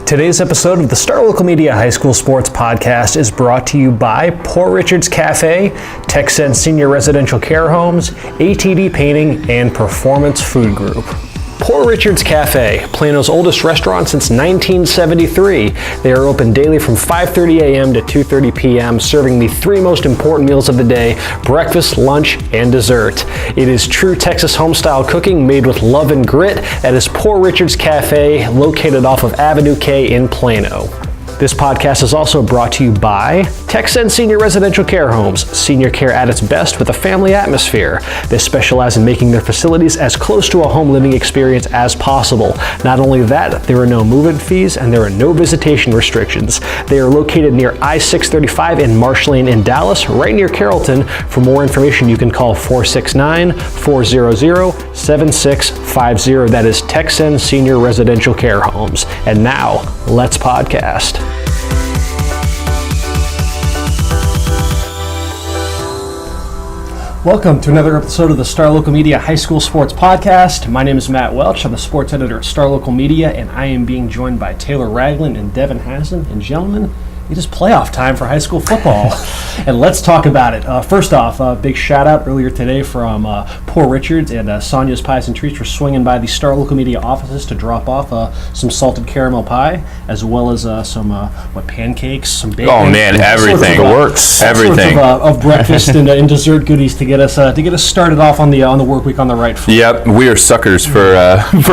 Today's episode of the Star Local Media High School Sports Podcast is brought to you by Port Richards Cafe, TechSense Senior Residential Care Homes, ATD Painting, and Performance Food Group. Port Richards Cafe, Plano's oldest restaurant since 1973. They are open daily from 5:30 a.m. to 2:30 p.m., serving the three most important meals of the day: breakfast, lunch, and dessert. It is true Texas home-style cooking made with love and grit. That is Port Richards Cafe, located off of Avenue K in Plano. This podcast is also brought to you by TechSense Senior Residential Care Homes, senior care at its best with a family atmosphere. They specialize in making their facilities as close to a home living experience as possible. Not only that, there are no move-in fees and there are no visitation restrictions. They are located near I-635 in Marsh Lane in Dallas, right near Carrollton. For more information, you can call 469-400-7650. That is TechSense Senior Residential Care Homes. And now, let's podcast. Welcome to another episode of the Star Local Media High School Sports Podcast. My name is Matt Welch. I'm the sports editor at Star Local Media, and I am being joined by Taylor Ragland and Devin Hassan. And gentlemen, it is playoff time for high school football, and let's talk about it. First off, big shout out earlier today from Port Richards and Sonia's Pies and Treats for swinging by the Star Local Media offices to drop off some salted caramel pie, as well as some pancakes, some bacon. Oh man, everything works. Everything of breakfast and dessert goodies to get us started off on the work week on the right foot. Yep, we are suckers for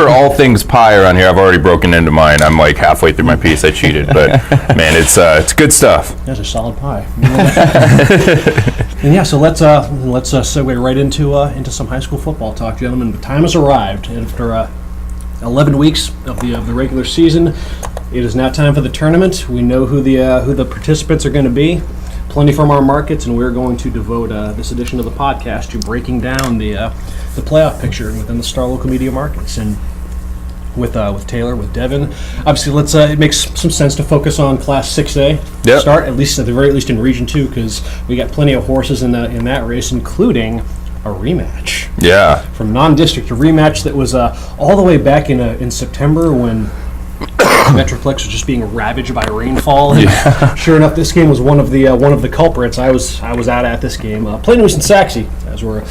all things pie around here. I've already broken into mine. I'm like halfway through my piece. I cheated, but man, it's good stuff. That's a solid pie. And yeah, so let's segue right into some high school football talk, gentlemen. The time has arrived after 11 weeks of the regular season. It is now time for the tournament. We know who the participants are going to be. Plenty from our markets, and we're going to devote this edition of the podcast to breaking down the playoff picture within the Star Local Media markets. And with Taylor, with Devin, obviously, it makes some sense to focus on Class 6A start, at the very least in Region 2, because we got plenty of horses in that race, including a rematch. Yeah. From non-district, a rematch that was all the way back in September when Metroplex was just being ravaged by rainfall. And sure enough, this game was one of the culprits. I was out at this game. Plano East and Sachse, as what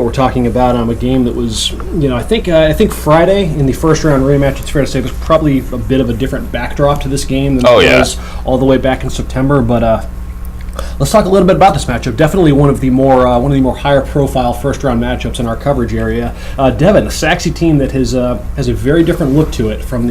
we're talking about. A game that was, I think Friday in the first round rematch. It's fair to say there's probably a bit of a different backdrop to this game than it was all the way back in September. But let's talk a little bit about this matchup. Definitely one of the more higher profile first round matchups in our coverage area. Devin, a Sachse team that has a very different look to it from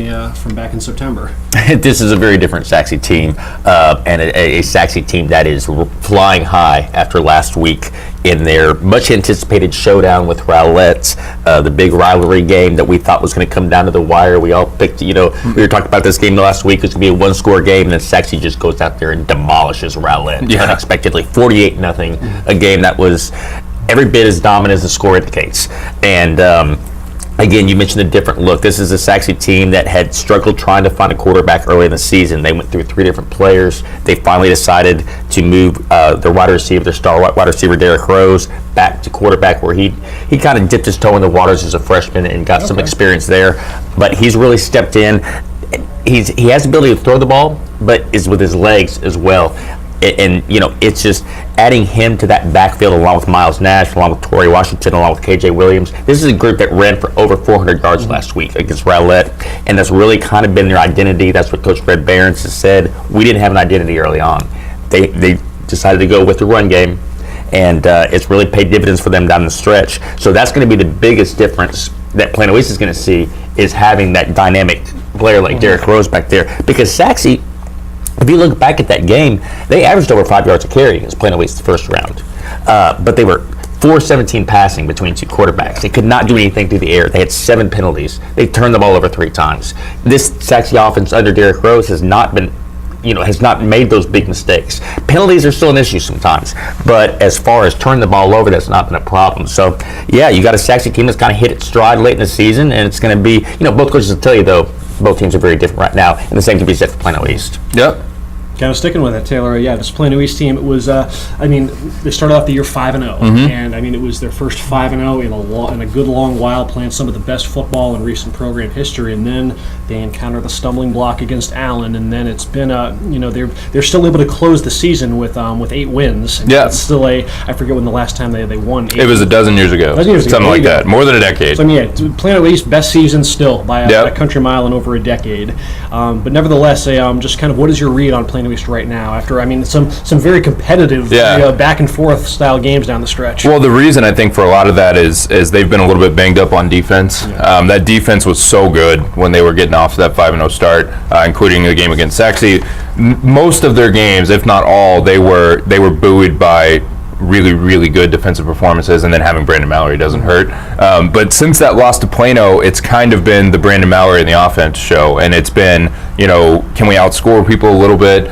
back in September. This is a very different Sachse team, and a Sachse team that is flying high after last week in their much anticipated showdown with Rowlett, the big rivalry game that we thought was going to come down to the wire. We all picked, we were talking about this game last week. It's going to be a one-score game, and then Sachse just goes out there and demolishes Rowlett unexpectedly, 48-0, a game that was every bit as dominant as the score indicates. And again, you mentioned a different look. This is a Sachse team that had struggled trying to find a quarterback early in the season. They went through three different players. They finally decided to move their star wide receiver, Derek Rose, back to quarterback, where he kind of dipped his toe in the waters as a freshman and got some experience there. But he's really stepped in. He has the ability to throw the ball, but is with his legs as well. And it's just adding him to that backfield along with Miles Nash, along with Torrey Washington, along with KJ Williams. This is a group that ran for over 400 yards last week against Rowlett, and that's really kind of been their identity. That's what Coach Fred Behrens has said. We didn't have an identity early on. They decided to go with the run game, and it's really paid dividends for them down the stretch. So that's going to be the biggest difference that Plano East is going to see, is having that dynamic player like Derek Rose back there. Because Sachse, if you look back at that game, they averaged over 5 yards a carry against Plano East the first round. But they were 4-17 passing between two quarterbacks. They could not do anything through the air. They had 7 penalties. They turned the ball over 3 times. This Sachse offense under Derek Rose has not made those big mistakes. Penalties are still an issue sometimes, but as far as turning the ball over, that's not been a problem. So, yeah, you got a Sachse team that's kind of hit its stride late in the season, and it's going to be, both coaches will tell you, though, both teams are very different right now, and the same can be said for Plano East. Yep. Kind of sticking with it, Taylor. Yeah, this Plano East team, it was, they started off the year 5-0. And, it was their first 5-0 in a good long while, playing some of the best football in recent program history. And then they encounter the stumbling block against Allen. And then it's been, they're still able to close the season with 8 wins. And yeah. It's still I forget when the last time they won 8. It was a dozen years ago. Something like that. More than a decade. So, Plano East, best season still by a country mile in over a decade. But nevertheless, just kind of what is your read on Plano East right now after, some very competitive back and forth style games down the stretch? Well, the reason I think for a lot of that is they've been a little bit banged up on defense. That defense was so good when they were getting off to that 5-0 start, including the game against Sachse. Most of their games, if not all, they were buoyed by really, really good defensive performances, and then having Brandon Mallory doesn't hurt. But since that loss to Plano, it's kind of been the Brandon Mallory in the offense show, and it's been, can we outscore people a little bit?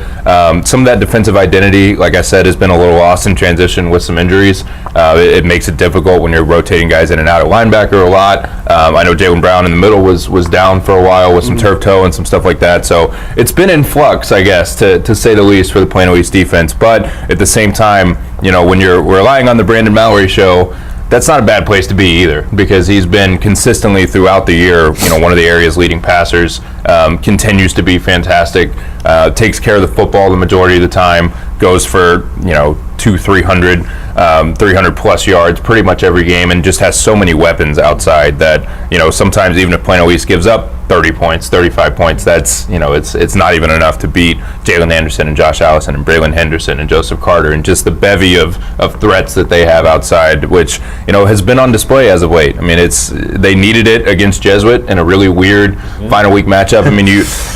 Some of that defensive identity, like I said, has been a little lost in transition with some injuries. It makes it difficult when you're rotating guys in and out at linebacker a lot. I know Jalen Brown in the middle was down for a while with some turf toe and some stuff like that. So it's been in flux, I guess, to say the least, for the Plano East defense. But at the same time, when you're relying on the Brandon Mallory show, that's not a bad place to be either, because he's been consistently throughout the year, one of the area's leading passers, continues to be fantastic, takes care of the football the majority of the time, goes for, 300 plus yards pretty much every game, and just has so many weapons outside that, sometimes even if Plano East gives up 30 points, 35 points, that's, it's not even enough to beat Jalen Anderson and Josh Allison and Braylon Henderson and Joseph Carter, and just the bevy of threats that they have outside, which, has been on display as of late. They needed it against Jesuit in a really weird final week matchup.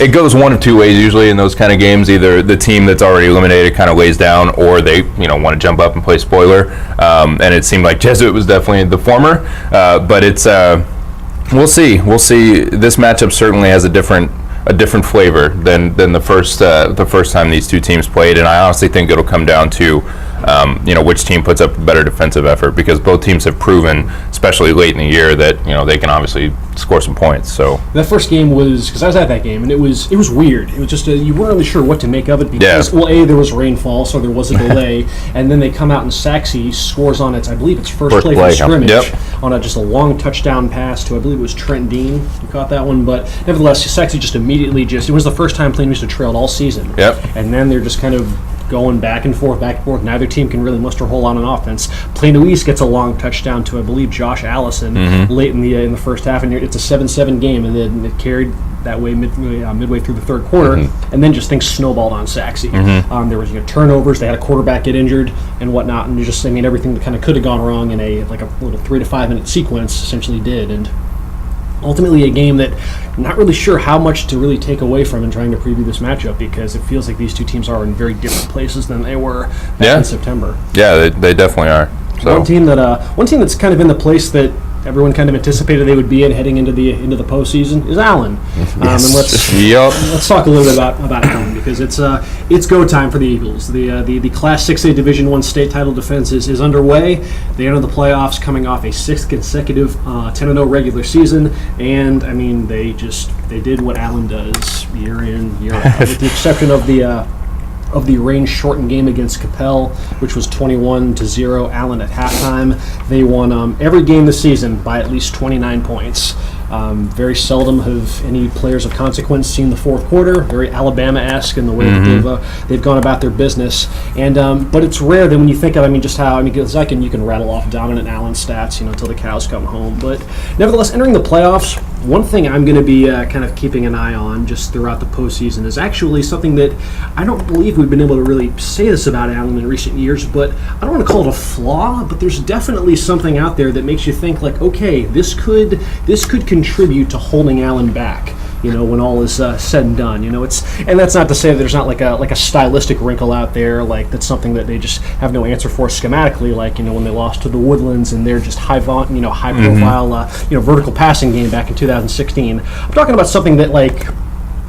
It goes one of two ways usually in those kind of games. Either the team that's already eliminated kind of lays down, or they, want to jump up and play spoiler. And it seemed like Jesuit was definitely the former. But it's, we'll see. This matchup certainly has a different flavor than the first time these two teams played, and I honestly think it'll come down to which team puts up a better defensive effort, because both teams have proven, especially late in the year, that they can obviously score some points. So that first game was, because I was at that game, and it was weird. It was just you weren't really sure what to make of it, because there was rainfall, so there was a delay, and then they come out and Sachse scores on its first play from scrimmage on just a long touchdown pass to, I believe it was Trent Dean. You caught that one, but nevertheless, Sachse just immediately it was the first time Plano East had trailed all season. And then they're just kind of going back and forth. Neither team can really muster a whole lot on offense. Plano East gets a long touchdown to, I believe, Josh Allison late in the first half, and it's a 7-7 game, and then it carried that way midway through the third quarter, and then just things snowballed on Sachse. There was turnovers, they had a quarterback get injured and whatnot, and everything that kind of could have gone wrong in a little 3 to 5 minute sequence essentially did, and ultimately a game that I'm not really sure how much to really take away from in trying to preview this matchup, because it feels like these two teams are in very different places than they were back in September. Yeah, they definitely are. So. One team that's kind of in the place that everyone kind of anticipated they would be in heading into the postseason is Allen. And let's talk a little bit about Allen, because it's go time for the Eagles. The Class 6A Division I state title defense is underway. They enter the playoffs coming off a 6th consecutive 10-0 regular season, and they did what Allen does year in, year out, with the exception of the rain-shortened game against Coppell, which was 21-0 Allen at halftime. They won every game this season by at least 29 points. Very seldom have any players of consequence seen the fourth quarter. Very Alabama-esque in the way that they've gone about their business. And but it's rare that when you think of just how you can rattle off dominant Allen stats until the cows come home. But nevertheless, entering the playoffs, one thing I'm going to be kind of keeping an eye on just throughout the postseason is actually something that I don't believe we've been able to really say this about Allen in recent years, but I don't want to call it a flaw, but there's definitely something out there that makes you think okay, this could contribute to holding Allen back, when all is said and done. And that's not to say that there's not like a stylistic wrinkle out there, that's something that they just have no answer for schematically, when they lost to the Woodlands and they're just high profile vertical passing game back in 2016. I'm talking about something that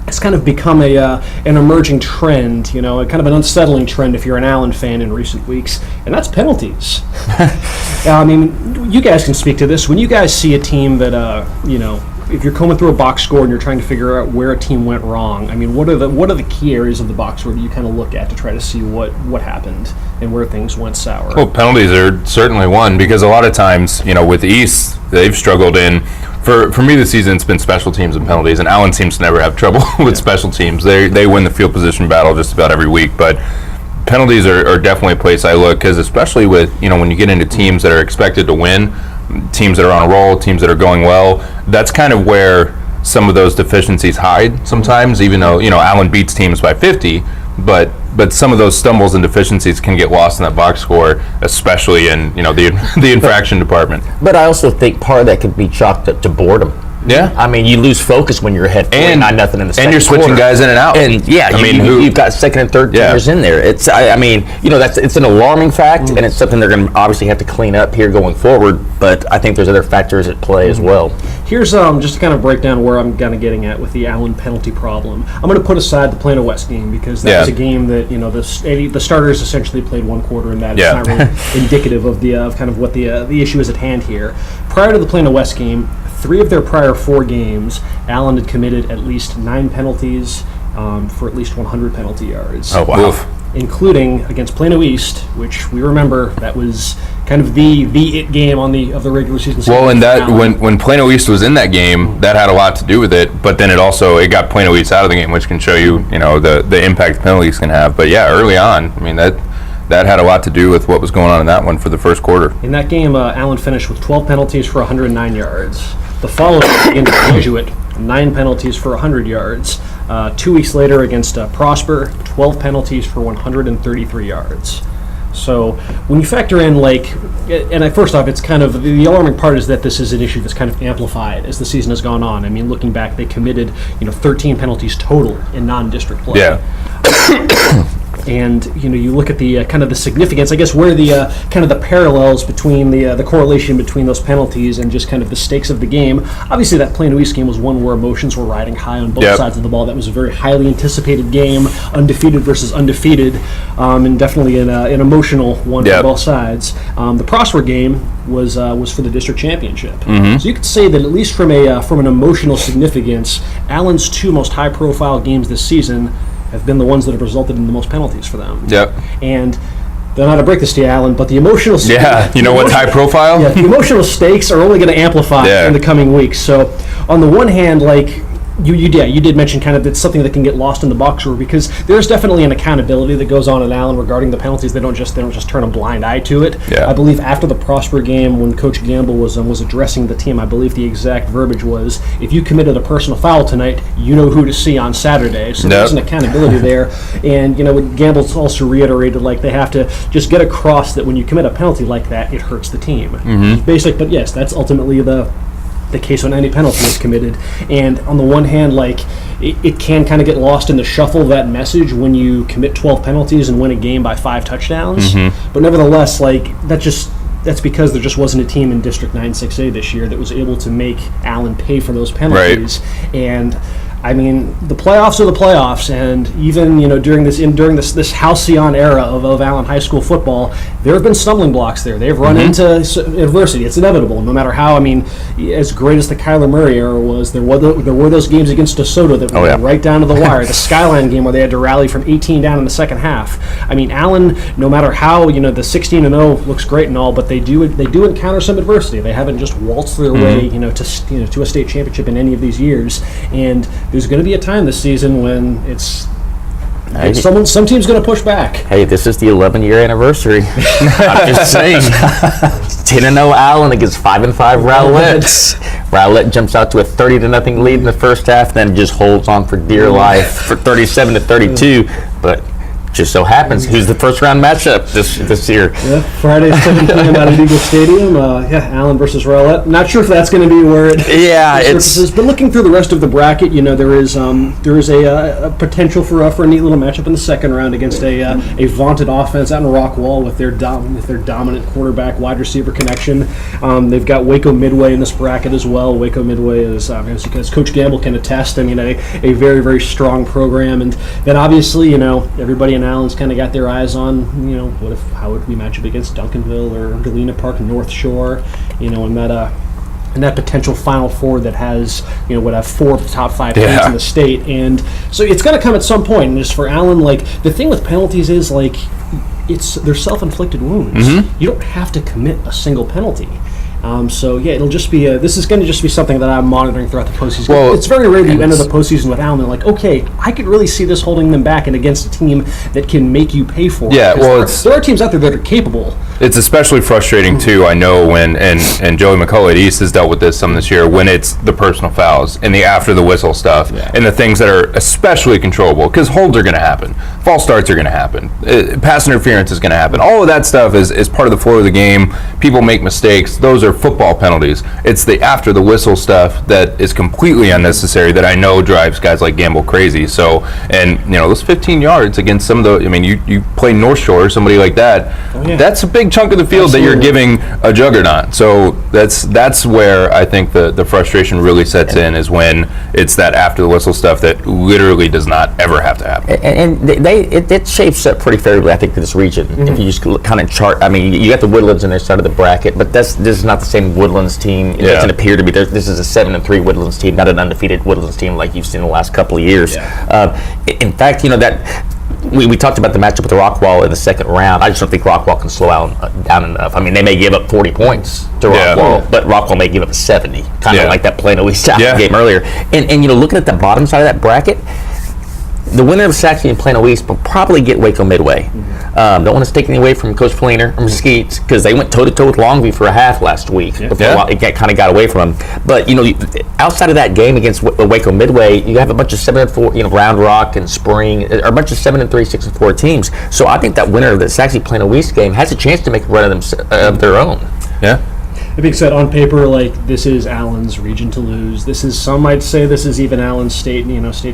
it's kind of become an emerging trend, kind of an unsettling trend if you're an Allen fan in recent weeks, and that's penalties. You guys can speak to this. When you guys see a team that, if you're combing through a box score and you're trying to figure out where a team went wrong, I mean, what are the key areas of the box score that you kind of look at to try to see what happened and where things went sour? Well, penalties are certainly one, because a lot of times, with East, they've struggled in. For me this season, it's been special teams and penalties, and Allen seems to never have trouble with special teams. They win the field position battle just about every week, but penalties are definitely a place I look, because especially with, when you get into teams that are expected to win, teams that are on a roll, teams that are going well, that's kind of where some of those deficiencies hide sometimes, even though, Allen beats teams by 50, but some of those stumbles and deficiencies can get lost in that box score, especially in, the infraction department. But I also think part of that could be chalked up to boredom. Yeah. I mean, you lose focus when you're ahead 49-0 in the second quarter. And you're switching guys in and out. And you've got second and third teamers in there. It's it's an alarming fact, and it's something they're going to obviously have to clean up here going forward. But I think there's other factors at play as well. Here's just to kind of break down where I'm kind of getting at with the Allen penalty problem. I'm going to put aside the Plano West game, because that was a game that the starters essentially played one quarter, and that it's not really indicative of the kind of what the issue is at hand here. Prior to the Plano West game, 3 of their prior 4 games, Allen had committed at least 9 penalties for at least 100 penalty yards. Oh, wow. Including against Plano East, which we remember that was kind of the it game of the regular season. Well, and that when Plano East was in that game, that had a lot to do with it. But then it got Plano East out of the game, which can show you the impact penalties can have. But yeah, early on, I mean that had a lot to do with what was going on in that one for the first quarter. In that game, Allen finished with 12 penalties for 109 yards. The following against Jesuit, 9 penalties for 100 yards. 2 weeks later against Prosper, 12 penalties for 133 yards. So when you factor in, first off, it's kind of, the alarming part is that this is an issue that's kind of amplified as the season has gone on. I mean, looking back, they committed, 13 penalties total in non-district play. Yeah. And you look at the kind of the significance, I guess, where the kind of the parallels between the correlation between those penalties and just kind of the stakes of the game. Obviously, that Plano East game was one where emotions were riding high on both sides of the ball. That was a very highly anticipated game, undefeated versus undefeated, and definitely an emotional one for both sides. The Prosper game was for the district championship. Mm-hmm. So you could say that at least from an emotional significance, Allen's 2 most high-profile games this season have been the ones that have resulted in the most penalties for them. Yep. And don't know how to break this to you, Allen, but the emotional what's high profile? Yeah, the emotional stakes are only going to amplify in the coming weeks. So on the one hand, you did mention kind of it's something that can get lost in the box score, because there's definitely an accountability that goes on at Allen regarding the penalties. They don't just turn a blind eye to it. Yeah. I believe after the Prosper game, when Coach Gamble was addressing the team, I believe the exact verbiage was, if you committed a personal foul tonight, you know who to see on Saturday. So there's an accountability there. And Gamble's also reiterated they have to just get across that when you commit a penalty like that, it hurts the team. Mm-hmm. Basic, but yes, that's ultimately the case when any penalty is committed. And on the one hand, it can kind of get lost in the shuffle of that message when you commit 12 penalties and win a game by 5 touchdowns. Mm-hmm. But nevertheless, that's because there just wasn't a team in District 9-6A this year that was able to make Allen pay for those penalties. Right. And I mean, the playoffs are the playoffs, and even during this halcyon era of Allen High School football, there have been stumbling blocks there. They've run into adversity. It's inevitable, no matter how. I mean, as great as the Kyler Murray era was, there were those games against DeSoto that went right down to the wire. The Skyline game where they had to rally from 18 down in the second half. I mean, Allen, no matter how the 16-0 looks great and all, but they do encounter some adversity. They haven't just waltzed their way to a state championship in any of these years, and there's going to be a time this season when some team's going to push back. Hey, this is the 11-year anniversary. I'm just saying. 10-0 Allen against 5-5 Rowlett. Rowlett jumps out to a 30-0 lead in the first half, then just holds on for dear life for 37-32. But just so happens, who's the first round matchup this year? Yeah, Friday 7 p.m. out at Eagle Stadium. Allen versus Rowlett. Not sure if that's going to be where it surfaces. But looking through the rest of the bracket, there is a potential for a neat little matchup in the second round against a vaunted offense out in Rockwall with their dominant quarterback wide receiver connection. They've got Waco Midway in this bracket as well. Waco Midway is, as Coach Gamble can attest, a very, very strong program. And then obviously, everybody in Allen's kind of got their eyes on, how would we match up against Duncanville or Galena Park North Shore, in that and that potential Final Four that has, would have 4 of the top 5 teams in the state. And so it's going to come at some point. And just for Allen, the thing with penalties is, they're self-inflicted wounds. You don't have to commit a single penalty. It'll just be this is going to just be something that I'm monitoring throughout the postseason. Well, it's very rare that you enter the postseason with Allen. They're like, okay, I could really see this holding them back and against a team that can make you pay for it. Yeah, well, there are teams out there that are capable. It's especially frustrating too. I know when and Joey McCullough at East has dealt with this some this year when it's the personal fouls and the after the whistle stuff and the things that are especially controllable because holds are going to happen, false starts are going to happen, pass interference is going to happen. All of that stuff is part of the flow of the game. People make mistakes. Those are football penalties. It's the after the whistle stuff that is completely unnecessary that I know drives guys like Gamble crazy. So, and those 15 yards against some of the, you play North Shore, somebody like that, that's a big chunk of the field that you're giving a juggernaut. So that's where I think the frustration really sets in is when it's that after the whistle stuff that literally does not ever have to happen. And it shapes up pretty favorably, I think, to this region. If you just kind of chart, you got the Woodlands on their side of the bracket, but this is not the same Woodlands team. It doesn't appear to be. This is a 7-3 Woodlands team, not an undefeated Woodlands team like you've seen in the last couple of years. In fact, that we talked about the matchup with Rockwall in the second round. I just don't think Rockwall can slow Allen down enough. They may give up 40 points to Rockwall, but Rockwall may give up 70, kind of like that Plano East game earlier. And looking at the bottom side of that bracket, the winner of Sachse and Plano East will probably get Waco Midway. Don't want to take anything away from Coach Planer or Mesquite because they went toe-to-toe with Longview for a half last week before it kind of got away from them. But, outside of that game against Waco Midway, you have a bunch of 7-4, Round Rock and Spring, or a bunch of 7-3, 6-4 teams. So I think that winner of the Sachse Plano East game has a chance to make a run of their own. Yeah. That being said, on paper, this is Allen's region to lose. This is, some might say, this is even Allen's state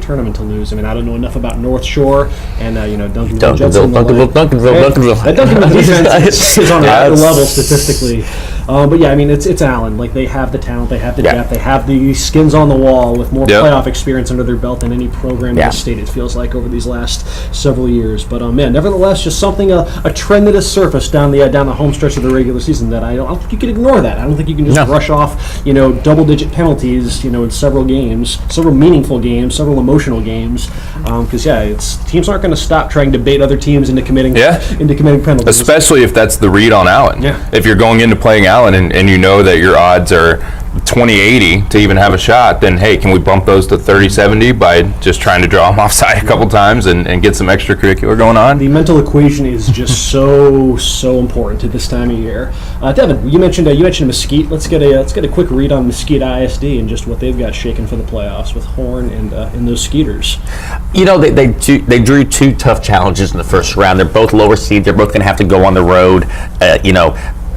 tournament to lose. I don't know enough about North Shore and Duncanville. That Duncanville defense is on another level statistically. But it's Allen. They have the talent, they have the depth, they have the skins on the wall with more playoff experience under their belt than any program in the state. It feels like over these last several years. But nevertheless, just something a trend that has surfaced down the home stretch of the regular season that I don't think you can ignore that. I don't think you can just rush off, double-digit penalties, in several games, several meaningful games, several emotional games, because teams aren't going to stop trying to bait other teams into committing penalties. Especially if that's the read on Allen. Yeah. If you're going into playing Allen and you know that your odds are 20-80 to even have a shot, then hey, can we bump those to 30-70 by just trying to draw them offside a couple times and get some extracurricular going on? The mental equation is just so important at this time of year. Devin, you mentioned Mesquite. Let's get a quick read on Mesquite ISD and just what they've got shaken for the playoffs with Horn and those Skeeters. They drew 2 tough challenges in the first round. They're both lower seed. They're both going to have to go on the road.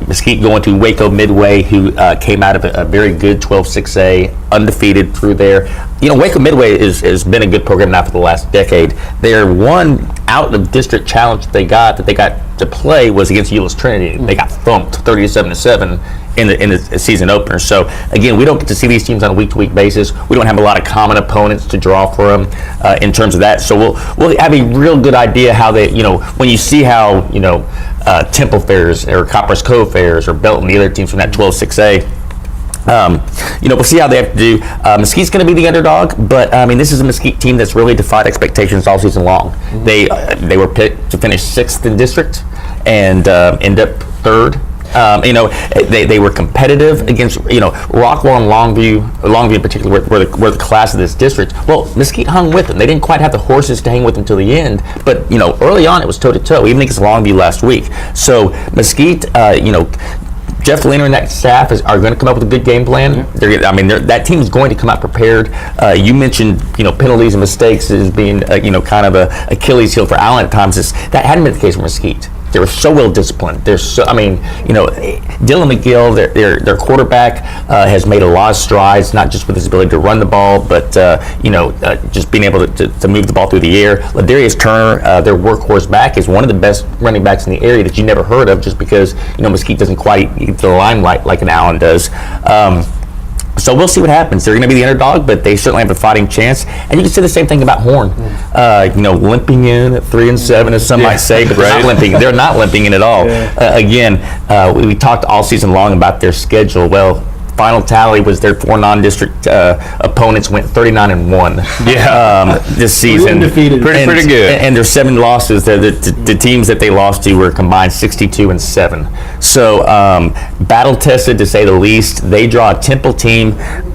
Mesquite going to Waco Midway, who came out of a very good 12-6A, undefeated through there. Waco Midway has been a good program now for the last decade. Their one out-of-district challenge that they got to play was against Euless Trinity. They got thumped 37-7 in the season opener. So, again, we don't get to see these teams on a week-to-week basis. We don't have a lot of common opponents to draw from in terms of that. So we'll have a real good idea how they, when you see how, Temple fares or Copper's Cove fares or Belton, the other teams from that 12-6A. We'll see how they have to do. Mesquite's going to be the underdog, but this is a Mesquite team that's really defied expectations all season long. They were picked to finish 6th in district and end up 3rd. They were competitive against Rockwall and Longview in particular were the class of this district. Well, Mesquite hung with them. They didn't quite have the horses to hang with them till the end, but early on it was toe to toe, even against Longview last week. So Mesquite, Jeff Lehner and that staff are going to come up with a good game plan. That team is going to come out prepared. You mentioned, penalties and mistakes as being, kind of a Achilles heel for Allen at times. That hadn't been the case for Mesquite. They were so well disciplined. Dylan McGill, their quarterback, has made a lot of strides, not just with his ability to run the ball, but just being able to move the ball through the air. Ladarius Turner, their workhorse back, is one of the best running backs in the area that you never heard of, just because Mesquite doesn't quite get the limelight like an Allen does. So we'll see what happens. They're going to be the underdog, but they certainly have a fighting chance. And you can say the same thing about Horn. Limping in at 3-7, as some might say, but they're not limping. They're not limping in at all. Again, we talked all season long about their schedule. Well, final tally was their 4 non-district opponents went 39-1. This season. Undefeated. Pretty good. And their 7 losses, the teams that they lost to were combined 62-7. So battle tested to say the least. They draw a Temple team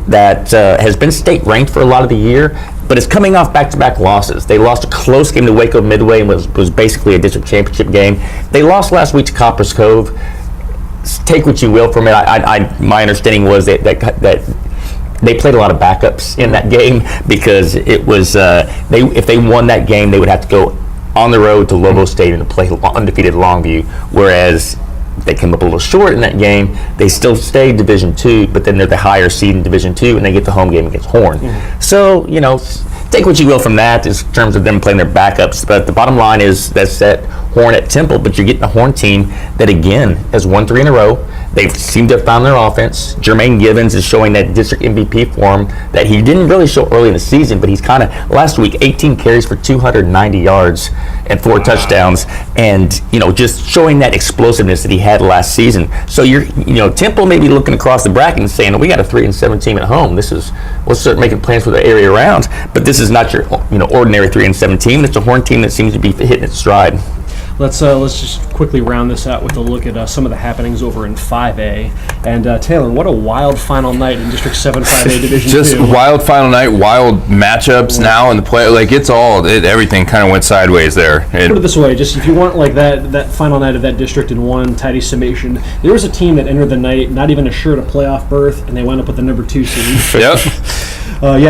that has been state ranked for a lot of the year, but it's coming off back-to-back losses. They lost a close game to Waco Midway and was basically a district championship game. They lost last week to Copper's Cove. Take what you will from it. My understanding was that they played a lot of backups in that game because it was if they won that game, they would have to go on the road to Lobo Stadium to play undefeated Longview, whereas they came up a little short in that game. They still stayed Division II, but then they're the higher seed in Division II, and they get the home game against Horn. So, take what you will from that in terms of them playing their backups. But the bottom line is that's set Horn at Temple, but you're getting a Horn team that, again, has won 3 in a row. They seem to have found their offense. Jermaine Givens is showing that district MVP form that he didn't really show early in the season, but he's kind of, last week, 18 carries for 290 yards and 4 touchdowns, and, just showing that explosiveness that he had last season. So Temple may be looking across the bracket and saying, we got a 3-7 team at home. We'll start making plans for the area around, but this is not your, ordinary 3-7 team. It's a Horn team that seems to be hitting its stride. Let's just quickly round this out with a look at some of the happenings over in 5A. And Taylor, what a wild final night in District 7 5A Division 2. Just wild final night, wild matchups now in the play. Like everything kind of went sideways there. Put it this way, just if you want like that final night of that district in one tidy summation, there was a team that entered the night not even assured a playoff berth, and they wound up with the number 2 seed. Yep.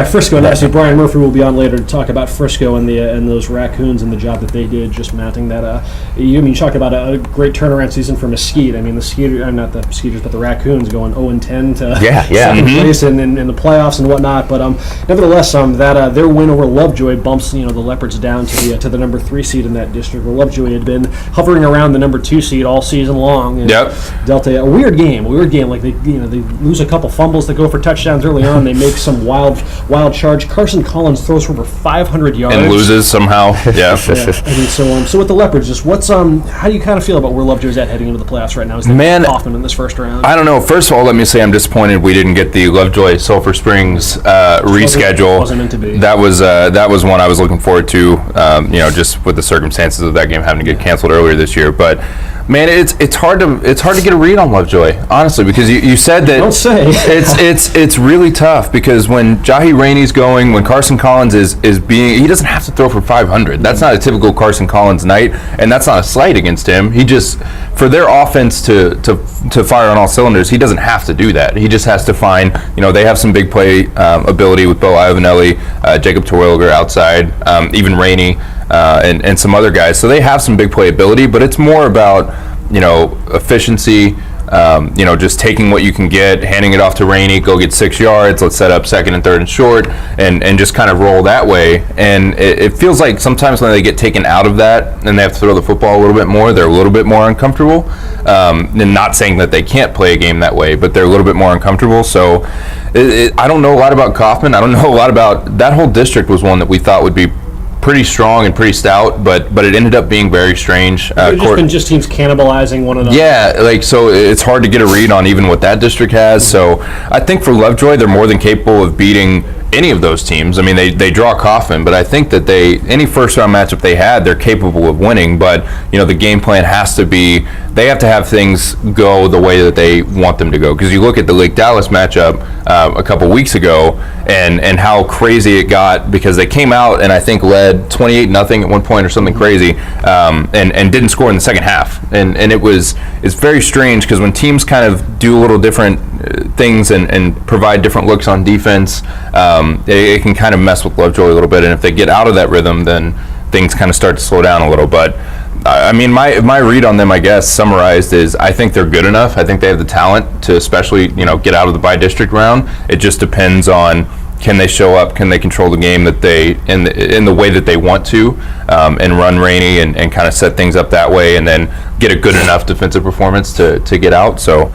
Frisco, and actually Brian Murphy will be on later to talk about Frisco and those Raccoons and the job that they did just mounting that. You talk about a great turnaround season for Mesquite. I mean, not the Skeeters, but the Raccoons going 0-10 to second place in the playoffs and whatnot. But nevertheless, their win over Lovejoy bumps the Leopards down to the number 3 seed in that district, where Lovejoy had been hovering around the number 2 seed all season long. And Delta, a weird game. Like they lose a couple fumbles that go for touchdowns early on. They make some wild charge. Carson Collins throws for over 500 yards and loses somehow. Yeah. I mean, so with the Leopards, just how do you kind of feel about where Lovejoy's at heading into the playoffs right now? Is Hoffman in this first round? I don't know. First of all, let me say I'm disappointed we didn't get the Lovejoy Sulphur Springs reschedule. Wasn't meant to be. That was one I was looking forward to. Just with the circumstances of that game having to get canceled earlier this year, but. Man, it's hard to get a read on Lovejoy, honestly, because you said that. Don't say. it's really tough because when Jahi Rainey's going, when Carson Collins is being, he doesn't have to throw for 500. That's not a typical Carson Collins night, and that's not a slight against him. He just, for their offense to fire on all cylinders, he doesn't have to do that. He just has to find, they have some big play ability with Bo Ivanelli, Jacob Terwilliger outside, even Rainey. And some other guys. So they have some big play ability, but it's more about, efficiency, just taking what you can get, handing it off to Rainey, go get 6 yards, let's set up 2nd and 3rd and short, and just kind of roll that way. And it feels like sometimes when they get taken out of that and they have to throw the football a little bit more, they're a little bit more uncomfortable. And not saying that they can't play a game that way, but they're a little bit more uncomfortable. So I don't know a lot about Kaufman. I don't know a lot about that whole district was one that we thought would be pretty strong and pretty stout, but it ended up being very strange. It's been just teams cannibalizing one another. Yeah, so it's hard to get a read on even what that district has. So I think for Lovejoy, they're more than capable of beating any of those teams. I mean, they draw Kaufman, but I think that any first round matchup they had, they're capable of winning. But the game plan has to be, they have to have things go the way that they want them to go. Because you look at the Lake Dallas matchup a couple weeks ago, and how crazy it got because they came out and I think led 28-0 at one point or something crazy, and didn't score in the second half. And it's very strange because when teams kind of do a little different things and provide different looks on defense, it can kind of mess with Lovejoy a little bit. And if they get out of that rhythm, then things kind of start to slow down a little. But I mean, my read on them, I guess, summarized is I think they're good enough. I think they have the talent to especially, get out of the by-district round. It just depends on can they show up, can they control the game that they in the way that they want to, and run Rainey and kind of set things up that way, and then get a good enough defensive performance to get out. So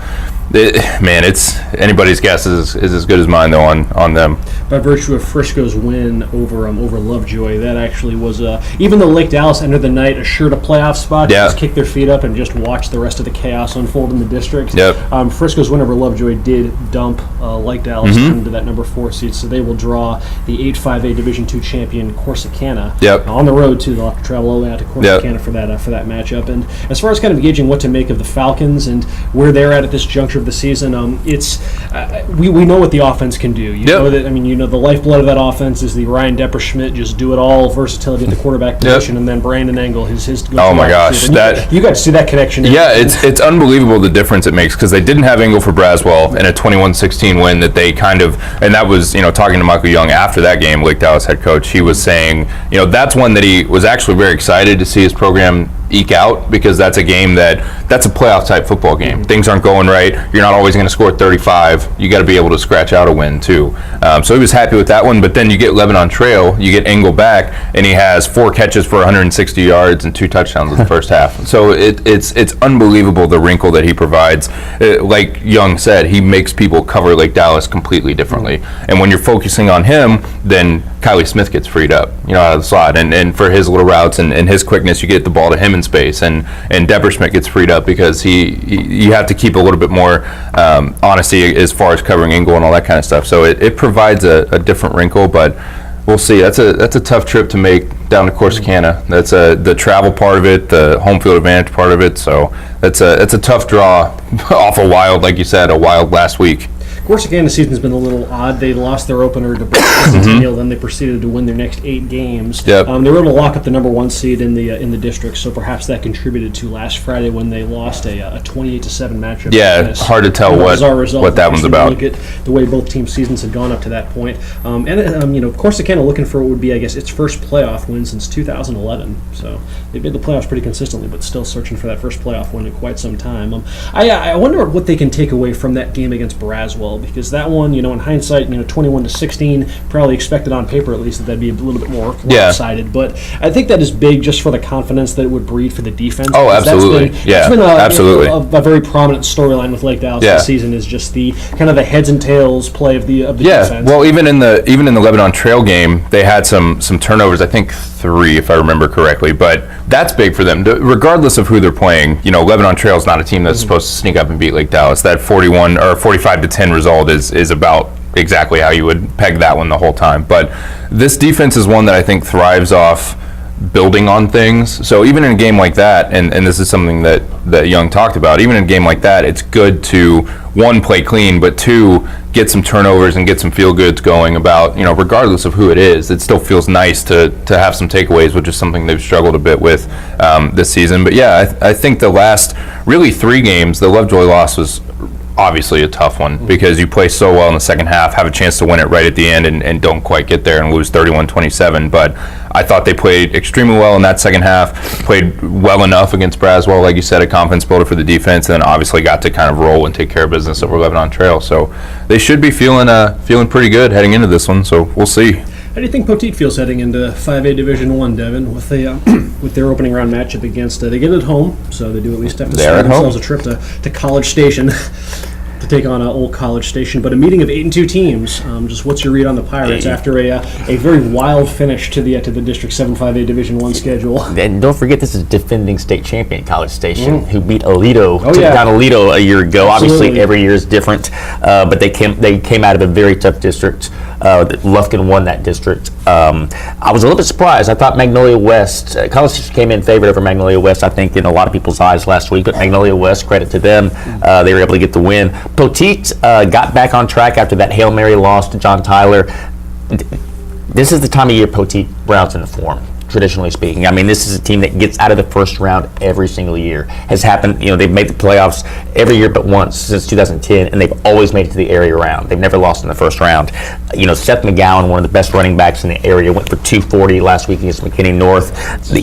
It's anybody's guess is as good as mine though on them. By virtue of Frisco's win over Lovejoy, that actually was even though Lake Dallas ended the night assured a playoff spot, just kick their feet up and just watch the rest of the chaos unfold in the district. Yep. Frisco's win over Lovejoy did dump Lake Dallas into that number 4 seed, so they will draw the 8-5A Division II champion Corsicana on the road too. They'll have to travel all the way out to Corsicana for that matchup. And as far as kind of gauging what to make of the Falcons and where they're at this juncture of the season, it's we know what the offense can do. You know that. I mean, the lifeblood of that offense is the Ryan Depperschmidt just do it all versatility at the quarterback position, and then Brandon Engel his oh my gosh, you got to see that connection. It's unbelievable the difference it makes, because they didn't have Engel for Braswell in a 21-16 win that they kind of, and that was talking to Michael Young after that game, Lake Dallas head coach, he was saying that's one that he was actually very excited to see his program eke out, because that's a game that's a playoff type football game. Things aren't going right. You're not always going to score 35. You got to be able to scratch out a win too. So he was happy with that one. But then you get Lebanon Trail, you get Engel back, and he has 4 catches for 160 yards and 2 touchdowns in the first half. So it's unbelievable the wrinkle that he provides. Like Young said, he makes people cover Lake Dallas completely differently. And when you're focusing on him, then Kylie Smith gets freed up, out of the slot, and for his little routes and his quickness, you get the ball to him in space, and Depperschmidt gets freed up because you have to keep a little bit more honesty as far as covering Engel and all that kind of stuff. So it provides a different wrinkle, but we'll see. That's a tough trip to make down to Corsicana. That's the travel part of it, the home field advantage part of it. So it's a tough draw off a Wild, like you said, a Wild last week. Corsicana's season's been a little odd. They lost their opener to Centennial, then they proceeded to win their next 8 games. They were able to lock up the number 1 seed in the district, so perhaps that contributed to last Friday when they lost a 28-7 matchup. Yeah, hard to tell what that one's about. Look at the way both teams' seasons had gone up to that point, Corsicana looking for what would be, I guess, its first playoff win since 2011. So they've made the playoffs pretty consistently, but still searching for that first playoff win in quite some time. I wonder what they can take away from that game against Braswell, because that one, in hindsight, 21-16, probably expected on paper at least that'd be a little bit more lopsided. But I think that is big just for the confidence that it would breed for the defense. Oh, absolutely. That's been absolutely. A very prominent storyline with Lake Dallas this season, is just the kind of the heads and tails play of the defense. Well, even in the Lebanon Trail game, they had some turnovers. I think 3, if I remember correctly. But that's big for them, regardless of who they're playing. Lebanon Trail is not a team that's supposed to sneak up and beat Lake Dallas. That 41 or 45-10 result is about exactly how you would peg that one the whole time. But this defense is one that I think thrives off building on things. So even in a game like that, and this is something that Young talked about, even in a game like that, it's good to, 1, play clean, but 2, get some turnovers and get some feel-goods going about, regardless of who it is, it still feels nice to have some takeaways, which is something they've struggled a bit with this season. But yeah, I think the last really 3 games, the Lovejoy loss was obviously a tough one, because you play so well in the second half, have a chance to win it right at the end, and don't quite get there and lose 31-27. But I thought they played extremely well in that second half, played well enough against Braswell, like you said, a confidence builder for the defense, and then obviously got to kind of roll and take care of business over Lebanon Trail. So they should be feeling pretty good heading into this one, so we'll see. How do you think Poteet feels heading into 5A Division I, Devin, with their opening round matchup against? They get it at home, so they do at least have to save themselves a trip to College Station to take on Old College Station. But a meeting of 8-2 teams. Just what's your read on the Pirates after a very wild finish to the District 7 5A Division I schedule? And don't forget, this is defending state champion College Station, who beat Aledo, took down Aledo a year ago. Absolutely. Obviously, every year is different, but they came out of a very tough district. Lufkin won that district. I was a little bit surprised. I thought Magnolia West, College Station came in favored over Magnolia West, I think, in a lot of people's eyes last week. But Magnolia West, credit to them, they were able to get the win. Poteet got back on track after that Hail Mary loss to John Tyler. This is the time of year Poteet rounds into form, traditionally speaking. I mean, this is a team that gets out of the first round every single year. Has happened, they've made the playoffs every year but once since 2010, and they've always made it to the area round. They've never lost in the first round. Seth McGowan, one of the best running backs in the area, went for 240 last week against McKinney North. They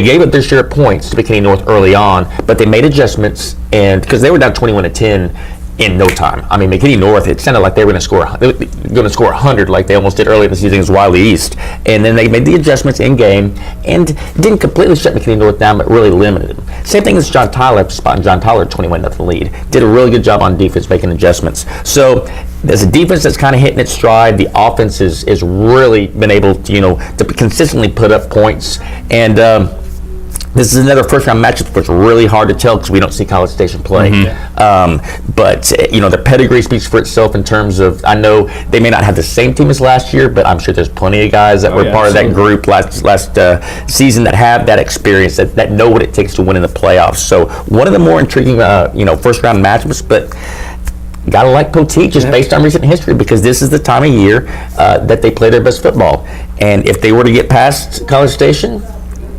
gave up their share of points to McKinney North early on, but they made adjustments, and because they were down 21-10 in no time. I mean, McKinney North, it sounded like they were going to score 100 like they almost did early in the season against Wiley East. And then they made the adjustments in game and didn't completely shut McKinney North down, but really limited them. Same thing as John Tyler, spotting John Tyler 21-0 lead. Did a really good job on defense making adjustments. So there's a defense that's kind of hitting its stride. The offense is really been able to, to consistently put up points. And this is another first-round matchup which is really hard to tell because we don't see College Station play. But the pedigree speaks for itself in terms of, I know they may not have the same team as last year, but I'm sure there's plenty of guys that were part of that group last season that have that experience, that know what it takes to win in the playoffs. So one of the more intriguing, first-round matchups, but gotta like Poteet just based on recent history because this is the time of year that they play their best football. And if they were to get past College Station,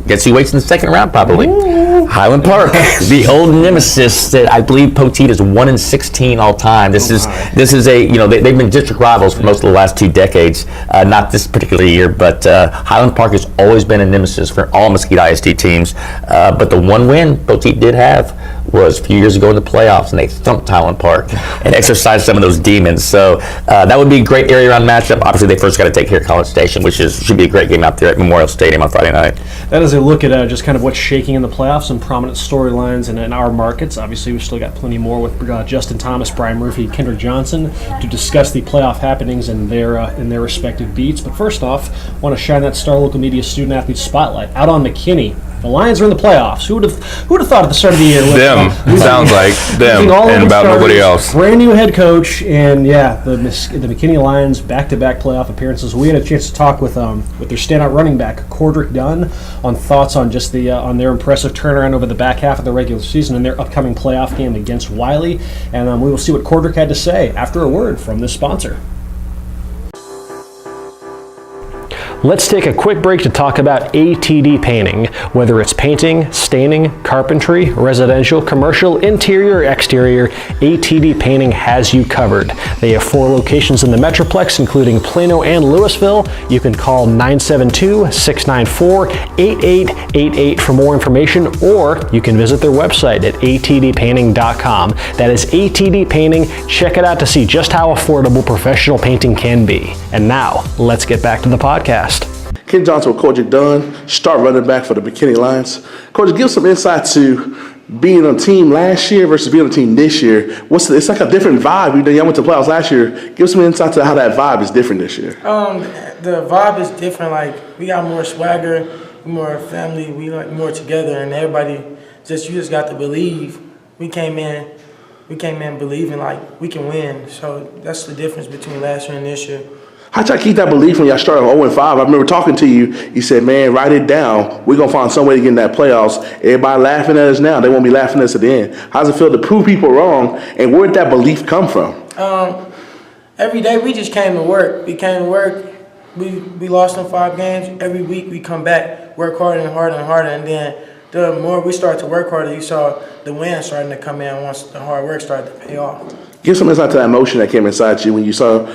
guess who waits in the second round probably? Ooh. Highland Park, the old nemesis that I believe Poteet is 1-16 all time. This is a they've been district rivals for most of the last 2 decades. Not this particular year, but Highland Park has always been a nemesis for all Mesquite ISD teams. But the one win Poteet did have was a few years ago in the playoffs, and they thumped Highland Park and exercised some of those demons. So that would be a great area round matchup. Obviously, they first got to take care of College Station, which should be a great game out there at Memorial Stadium on Friday night. That is a look at just kind of what's shaking in the playoffs and prominent storylines in our markets. Obviously, we've still got plenty more with Justin Thomas, Brian Murphy, Kendrick Johnson to discuss the playoff happenings in their respective beats. But first off, I want to shine that Star Local Media Student Athlete Spotlight out on McKinney. The Lions are in the playoffs. Who would have thought at the start of the year? Them. Sounds like them and about nobody else. Brand new head coach, and the McKinney Lions back-to-back playoff appearances. We had a chance to talk with their standout running back Cordrick Dunn on thoughts on just on their impressive turnaround over the back half of the regular season and their upcoming playoff game against Wiley. And we will see what Cordrick had to say after a word from this sponsor. Let's take a quick break to talk about ATD Painting. Whether it's painting, staining, carpentry, residential, commercial, interior, exterior, ATD Painting has you covered. They have 4 locations in the Metroplex, including Plano and Lewisville. You can call 972-694-8888 for more information, or you can visit their website at atdpainting.com. That is ATD Painting. Check it out to see just how affordable professional painting can be. And now, let's get back to the podcast. Ken Johnson with Cordrick Dunn, start running back for the McKinney Lions. Cordrick, give some insight to being on a team last year versus being on a team this year. It's like a different vibe. Y'all went to the playoffs last year. Give some insight to how that vibe is different this year. The vibe is different. Like, we got more swagger, more family, we like more together, and everybody you just got to believe. We came in believing like we can win. So that's the difference between last year and this year. How'd y'all keep that belief when y'all started 0-5? I remember talking to you. You said, man, write it down. We're going to find some way to get in that playoffs. Everybody laughing at us now. They won't be laughing at us at the end. How does it feel to prove people wrong? And where did that belief come from? Every day we just came to work. We came to work. We lost in 5 games. Every week we come back, work harder and harder and harder. And then the more we start to work harder, you saw the win starting to come in once the hard work started to pay off. Give some insight to that emotion that came inside you when you saw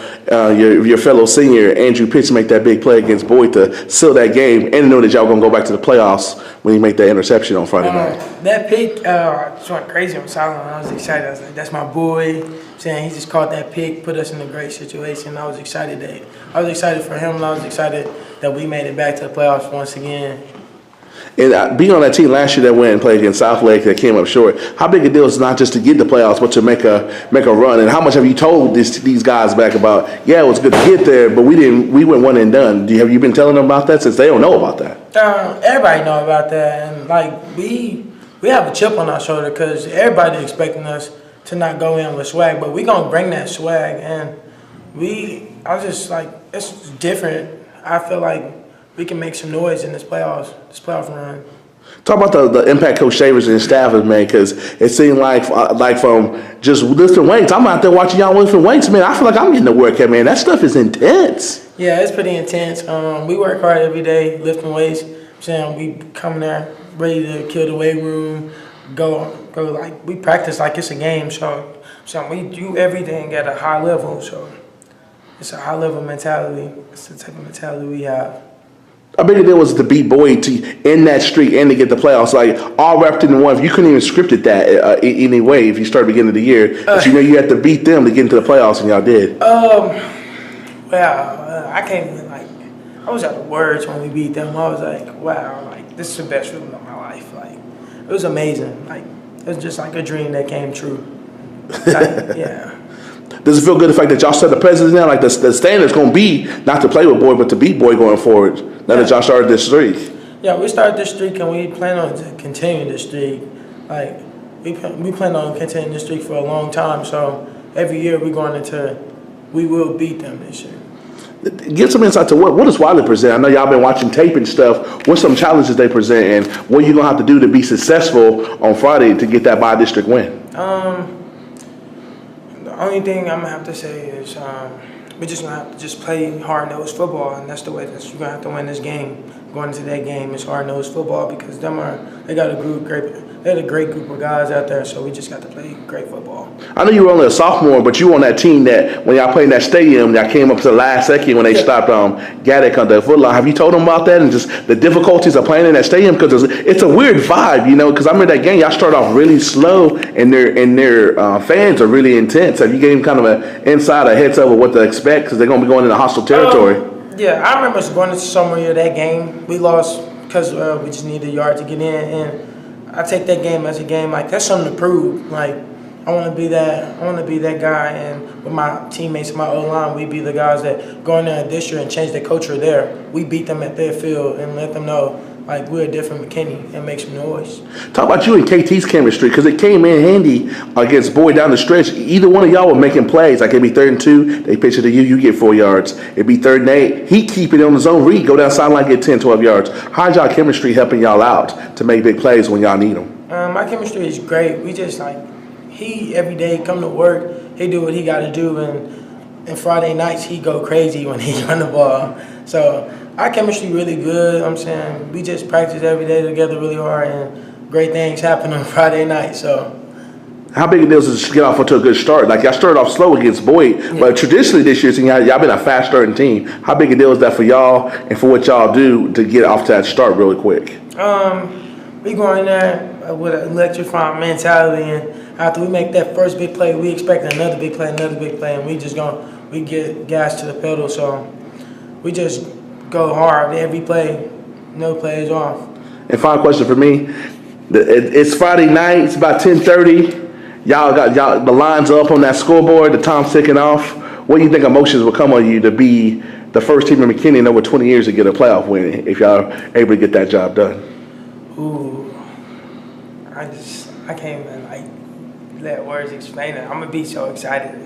your fellow senior, Andrew Pitts, make that big play against Boyd to seal that game and to know that y'all going to go back to the playoffs when he made that interception on Friday night. That pick just went crazy on Solomon. I was excited. I was like, that's my boy. Saying he just caught that pick, put us in a great situation. I was excited for him, and I was excited that we made it back to the playoffs once again. And being on that team last year that went and played against Southlake that came up short, how big a deal is it not just to get the playoffs, but to make a run? And how much have you told these guys back about, it was good to get there, but we went one and done? Have you been telling them about that since they don't know about that? Everybody know about that, and like we have a chip on our shoulder because everybody expecting us to not go in with swag, but we gonna bring that swag, and I was just like, it's different. I feel like we can make some noise in this playoff run. Talk about the impact Coach Shavers and his staff has made, because it seemed like from just lifting weights, I'm out there watching y'all lifting weights, man. I feel like I'm getting to work here, man. That stuff is intense. Yeah, it's pretty intense. We work hard every day lifting weights. We come there ready to kill the weight room, go like we practice like it's a game. So we do everything at a high level. So it's a high level mentality. It's the type of mentality we have. How big a deal was it to beat Boyd to end that streak and to get the playoffs? Like, all wrapped into one. You couldn't even script it that any way if you started beginning of the year. But you had to beat them to get into the playoffs, and y'all did. Well, I can't even, I was out of words when we beat them. I was like, wow, this is the best feeling of my life. It was amazing. It was just like a dream that came true. Yeah. Does it feel good the fact that y'all set the precedent now? The standard's going to be not to play with Boyd, but to beat Boyd going forward. Now that y'all started this streak. Yeah, we started this streak and we plan on continuing this streak. We plan on continuing this streak for a long time. So every year we will beat them this year. Give some insight to what does Wiley present? I know y'all been watching tape and stuff. What's some challenges they present, and what are you going to have to do to be successful on Friday to get that by-district win? The only thing I'm going to have to say is we're just going to have to just play hard-nosed football, and that's the way that you're going to have to win this game. Going into that game is hard-nosed football because they had a great group of guys out there, so we just got to play great football. I know you were only a sophomore, but you were on that team that when y'all played in that stadium, y'all came up to the last second when they stopped Gaddick on the foot line. Have you told them about that and just the difficulties of playing in that stadium? Because it's a weird vibe, because I remember that game, y'all started off really slow and their fans are really intense. Have you gave them kind of an inside, a heads up of what to expect because they're going to be going into hostile territory? Yeah, I remember going into sophomore year that game. We lost because we just needed a yard to get in, and I take that game as a game that's something to prove. I want to be that guy, and with my teammates, my O-line, we be the guys that go in there this year and change the culture there. We beat them at their field and let them know we're a different McKinney and make some noise. Talk about you and KT's chemistry, because it came in handy against Boyd down the stretch. Either one of y'all were making plays. It'd be 3rd and 2, they pitch it to you, you get 4 yards. It'd be 3rd and 8, he keep it on his own read, go down sideline, get 10, 12 yards. How's y'all chemistry helping y'all out to make big plays when y'all need them? My chemistry is great. We just he every day come to work, he do what he got to do, and Friday nights he go crazy when he run the ball. So our chemistry really good. I'm saying we just practice every day together really hard, and great things happen on Friday night. So how big a deal is it to get off to a good start? Y'all started off slow against Boyd, but traditionally this year, y'all been a fast starting team. How big a deal is that for y'all and for what y'all do to get off to that start really quick? We go in there with an electrifying mentality, and after we make that first big play, we expect another big play, and we get gas to the pedal. So we just go hard every play, no plays off. And final question for me, it's Friday night, it's about 10:30. Y'all the lines are up on that scoreboard, the time's ticking off. What do you think emotions will come on you to be the first team in McKinney in over 20 years to get a playoff win if y'all are able to get that job done? Ooh, I can't even let words explain it. I'm gonna be so excited.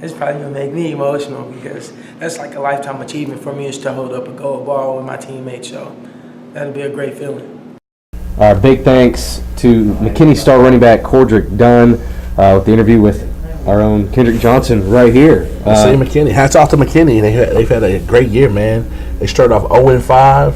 It's probably gonna make me emotional because that's a lifetime achievement for me is to hold up a gold ball with my teammates. So that'll be a great feeling. Our big thanks to McKinney star running back Cordrick Dunn with the interview with our own Kendrick Johnson right here. Say McKinney. Hats off to McKinney. They've had a great year, man. They started off 0-5,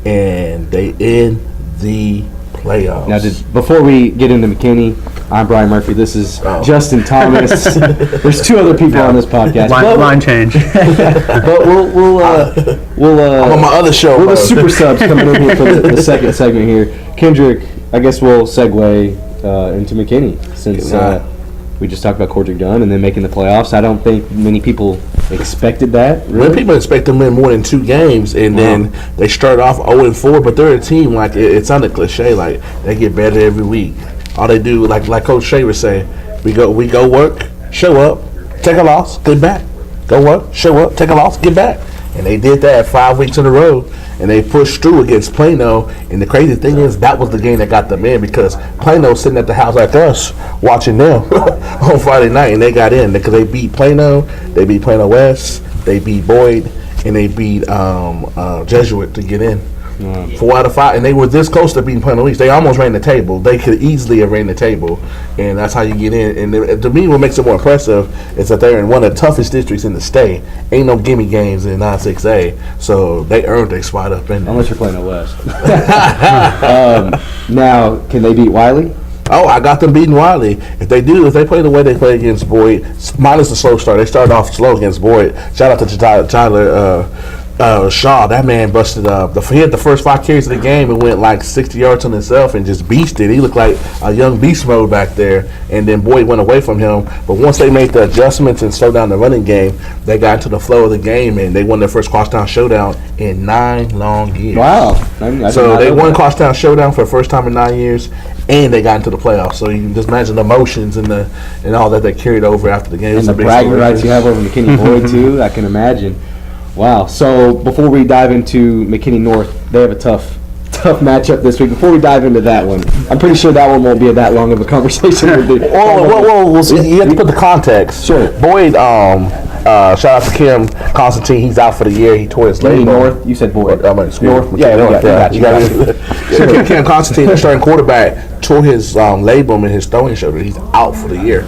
and they end the playoffs. Now, before we get into McKinney, I'm Brian Murphy. This is Justin Thomas. There's 2 other people on this podcast. Line change. But we'll I'm on my other show. We're the super subs coming in here for the second segment here. Kendrick, I guess we'll segue into McKinney since we just talked about Cordrick Dunn and then making the playoffs. I don't think many people expected that. Really? People expect them to win more than 2 games, and then they start off 0-4, but they're a team it sounded cliche, they get better every week. All they do, like Coach Shea was saying, we go work, show up, take a loss, get back. Go work, show up, take a loss, get back. And they did that 5 weeks in a row, and they pushed through against Plano. And the crazy thing is, that was the game that got them in because Plano's sitting at the house like us, watching them on Friday night, and they got in because they beat Plano, they beat Plano West, they beat Boyd, and they beat Jesuit to get in. 4 out of 5, and they were this close to beating Plano East. They almost ran the table. They could easily have ran the table, and that's how you get in. And to me, what makes it more impressive is that they're in one of the toughest districts in the state. Ain't no gimme games in 9-6A, so they earned their spot up in there. Unless you're playing the West. Now, can they beat Wiley? Oh, I got them beating Wiley. If they play the way they play against Boyd, minus the slow start. They started off slow against Boyd. Shout out to Tyler Shaw, that man busted up. He had the first 5 carries of the game and went like 60 yards on himself and just beasted. He looked like a young beast mode back there. And then Boyd went away from him. But once they made the adjustments and slowed down the running game, they got into the flow of the game and they won their first crosstown showdown in 9 long years. Wow. So they won crosstown showdown for the first time in 9 years, and they got into the playoffs. So you can just imagine the emotions and all that they carried over after the game. And the bragging rights you have over McKinney Boyd too, I can imagine. Wow. So before we dive into McKinney North, they have a tough matchup this week. Before we dive into that one, I'm pretty sure that one won't be that long of a conversation. Well, you have to put the context. Sure. Boyd, shout out to Kim Constantine. He's out for the year. He tore his labrum. North. You said Boyd. North. Yeah, North. You got it. Kim Constantine, the starting quarterback, tore his labrum in his throwing shoulder. He's out for the year.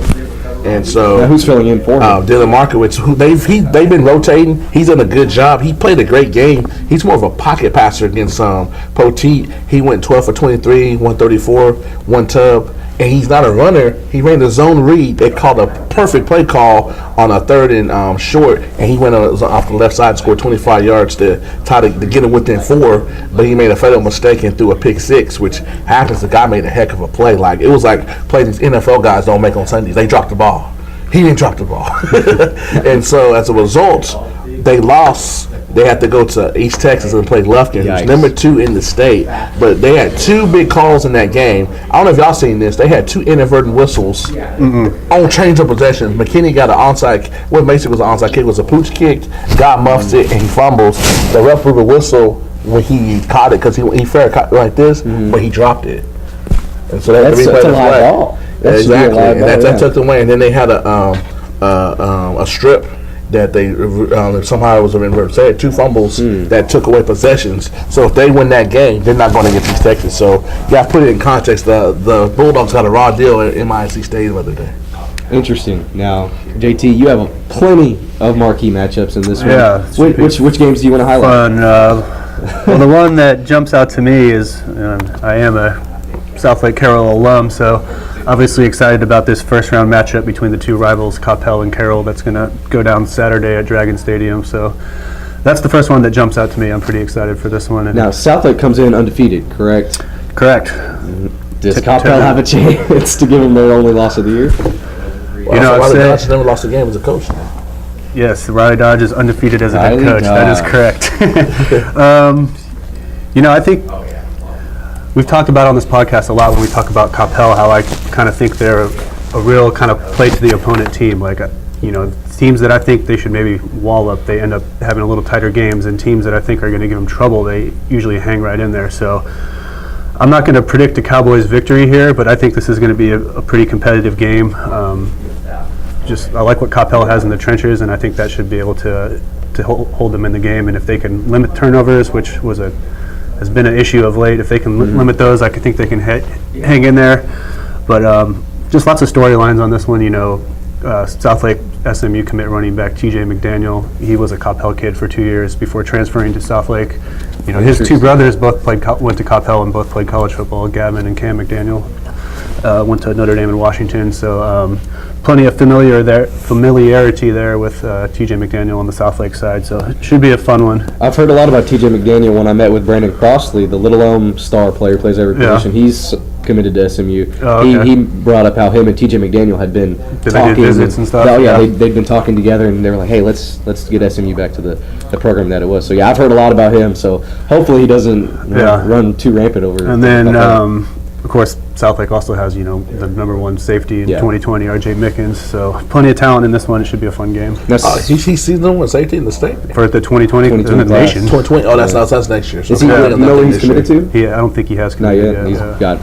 And so, who's filling in for him? Dylan Markowitz, who they've been rotating. He's done a good job. He played a great game. He's more of a pocket passer against Poteet. He went 12 for 23, 134, 1 tub, and he's not a runner. He ran the zone read. They called a perfect play call on a 3rd and short, and he went off the left side and scored 25 yards to try to get him within 4. But he made a fatal mistake and threw a pick 6, which happens. The guy made a heck of a play. Like it was like plays these NFL guys don't make on Sundays. They dropped the ball. He didn't drop the ball. And so as a result, they lost. They had to go to East Texas and play Lufkin, who's number 2 in the state. But they had 2 big calls in that game. I don't know if y'all seen this. They had 2 inadvertent whistles on change of possessions. McKinney got an onside. What basically was an onside kick was a pooch kick. Guy muffs it and he fumbles. The ref blew the whistle when he caught it because he fair caught like this, but he dropped it. And so that's a live ball. Exactly, and that took them away. And then they had a strip that they somehow it was a reverse. They had 2 fumbles that took away possessions. So if they win that game, they're not going to get East Texas. So you got to put it in context. The Bulldogs got a raw deal at MISC Stadium the other day. Interesting. Now, JT, you have plenty of marquee matchups in this one. Yeah. Which games do you want to highlight? Well, the one that jumps out to me is I am a Southlake Carroll alum, so obviously excited about this first round matchup between the 2 rivals, Coppell and Carroll, that's going to go down Saturday at Dragon Stadium. So that's the first one that jumps out to me. I'm pretty excited for this one. And now, Southlake comes in undefeated, correct? Correct. Does Coppell have a chance to give them their only loss of the year? Well, Riley Dodge never lost a game as a coach now. Yes, Riley Dodge is undefeated as a head coach. That is correct. I think we've talked about on this podcast a lot when we talk about Coppell, how I kind of think they're a real kind of play to the opponent team. Like, teams that I think they should maybe wall up, they end up having a little tighter games, and teams that I think are going to give them trouble, they usually hang right in there. So I'm not going to predict a Cowboys victory here, but I think this is going to be a pretty competitive game. I like what Coppell has in the trenches, and I think that should be able to hold them in the game. And if they can limit turnovers, which has been an issue of late, if they can limit those, I think they can hang in there. But just lots of storylines on this one. Southlake SMU commit running back TJ McDaniel. He was a Coppell kid for 2 years before transferring to Southlake. His 2 brothers both went to Coppell and both played college football. Gavin and Cam McDaniel went to Notre Dame in Washington. So plenty of familiarity there with TJ McDaniel on the Southlake side. So it should be a fun one. I've heard a lot about TJ McDaniel when I met with Brandon Crossley, the Little Elm star player, plays every position. He's committed to SMU. Oh, okay. He brought up how him and TJ McDaniel had been talking. They did visits and stuff? They'd been talking together, and they were like, hey, let's get SMU back to the program that it was. So, I've heard a lot about him. So, hopefully he doesn't run too rampant over. And then, of course, Southlake also has, the number 1 safety in 2020, RJ Mickens. So, plenty of talent in this one. It should be a fun game. He's the number 1 safety in the state? For the 2020 in the nation. 2020. Oh, that's next year. So is he, you know where he's committed to? I don't think he has committed yet. He's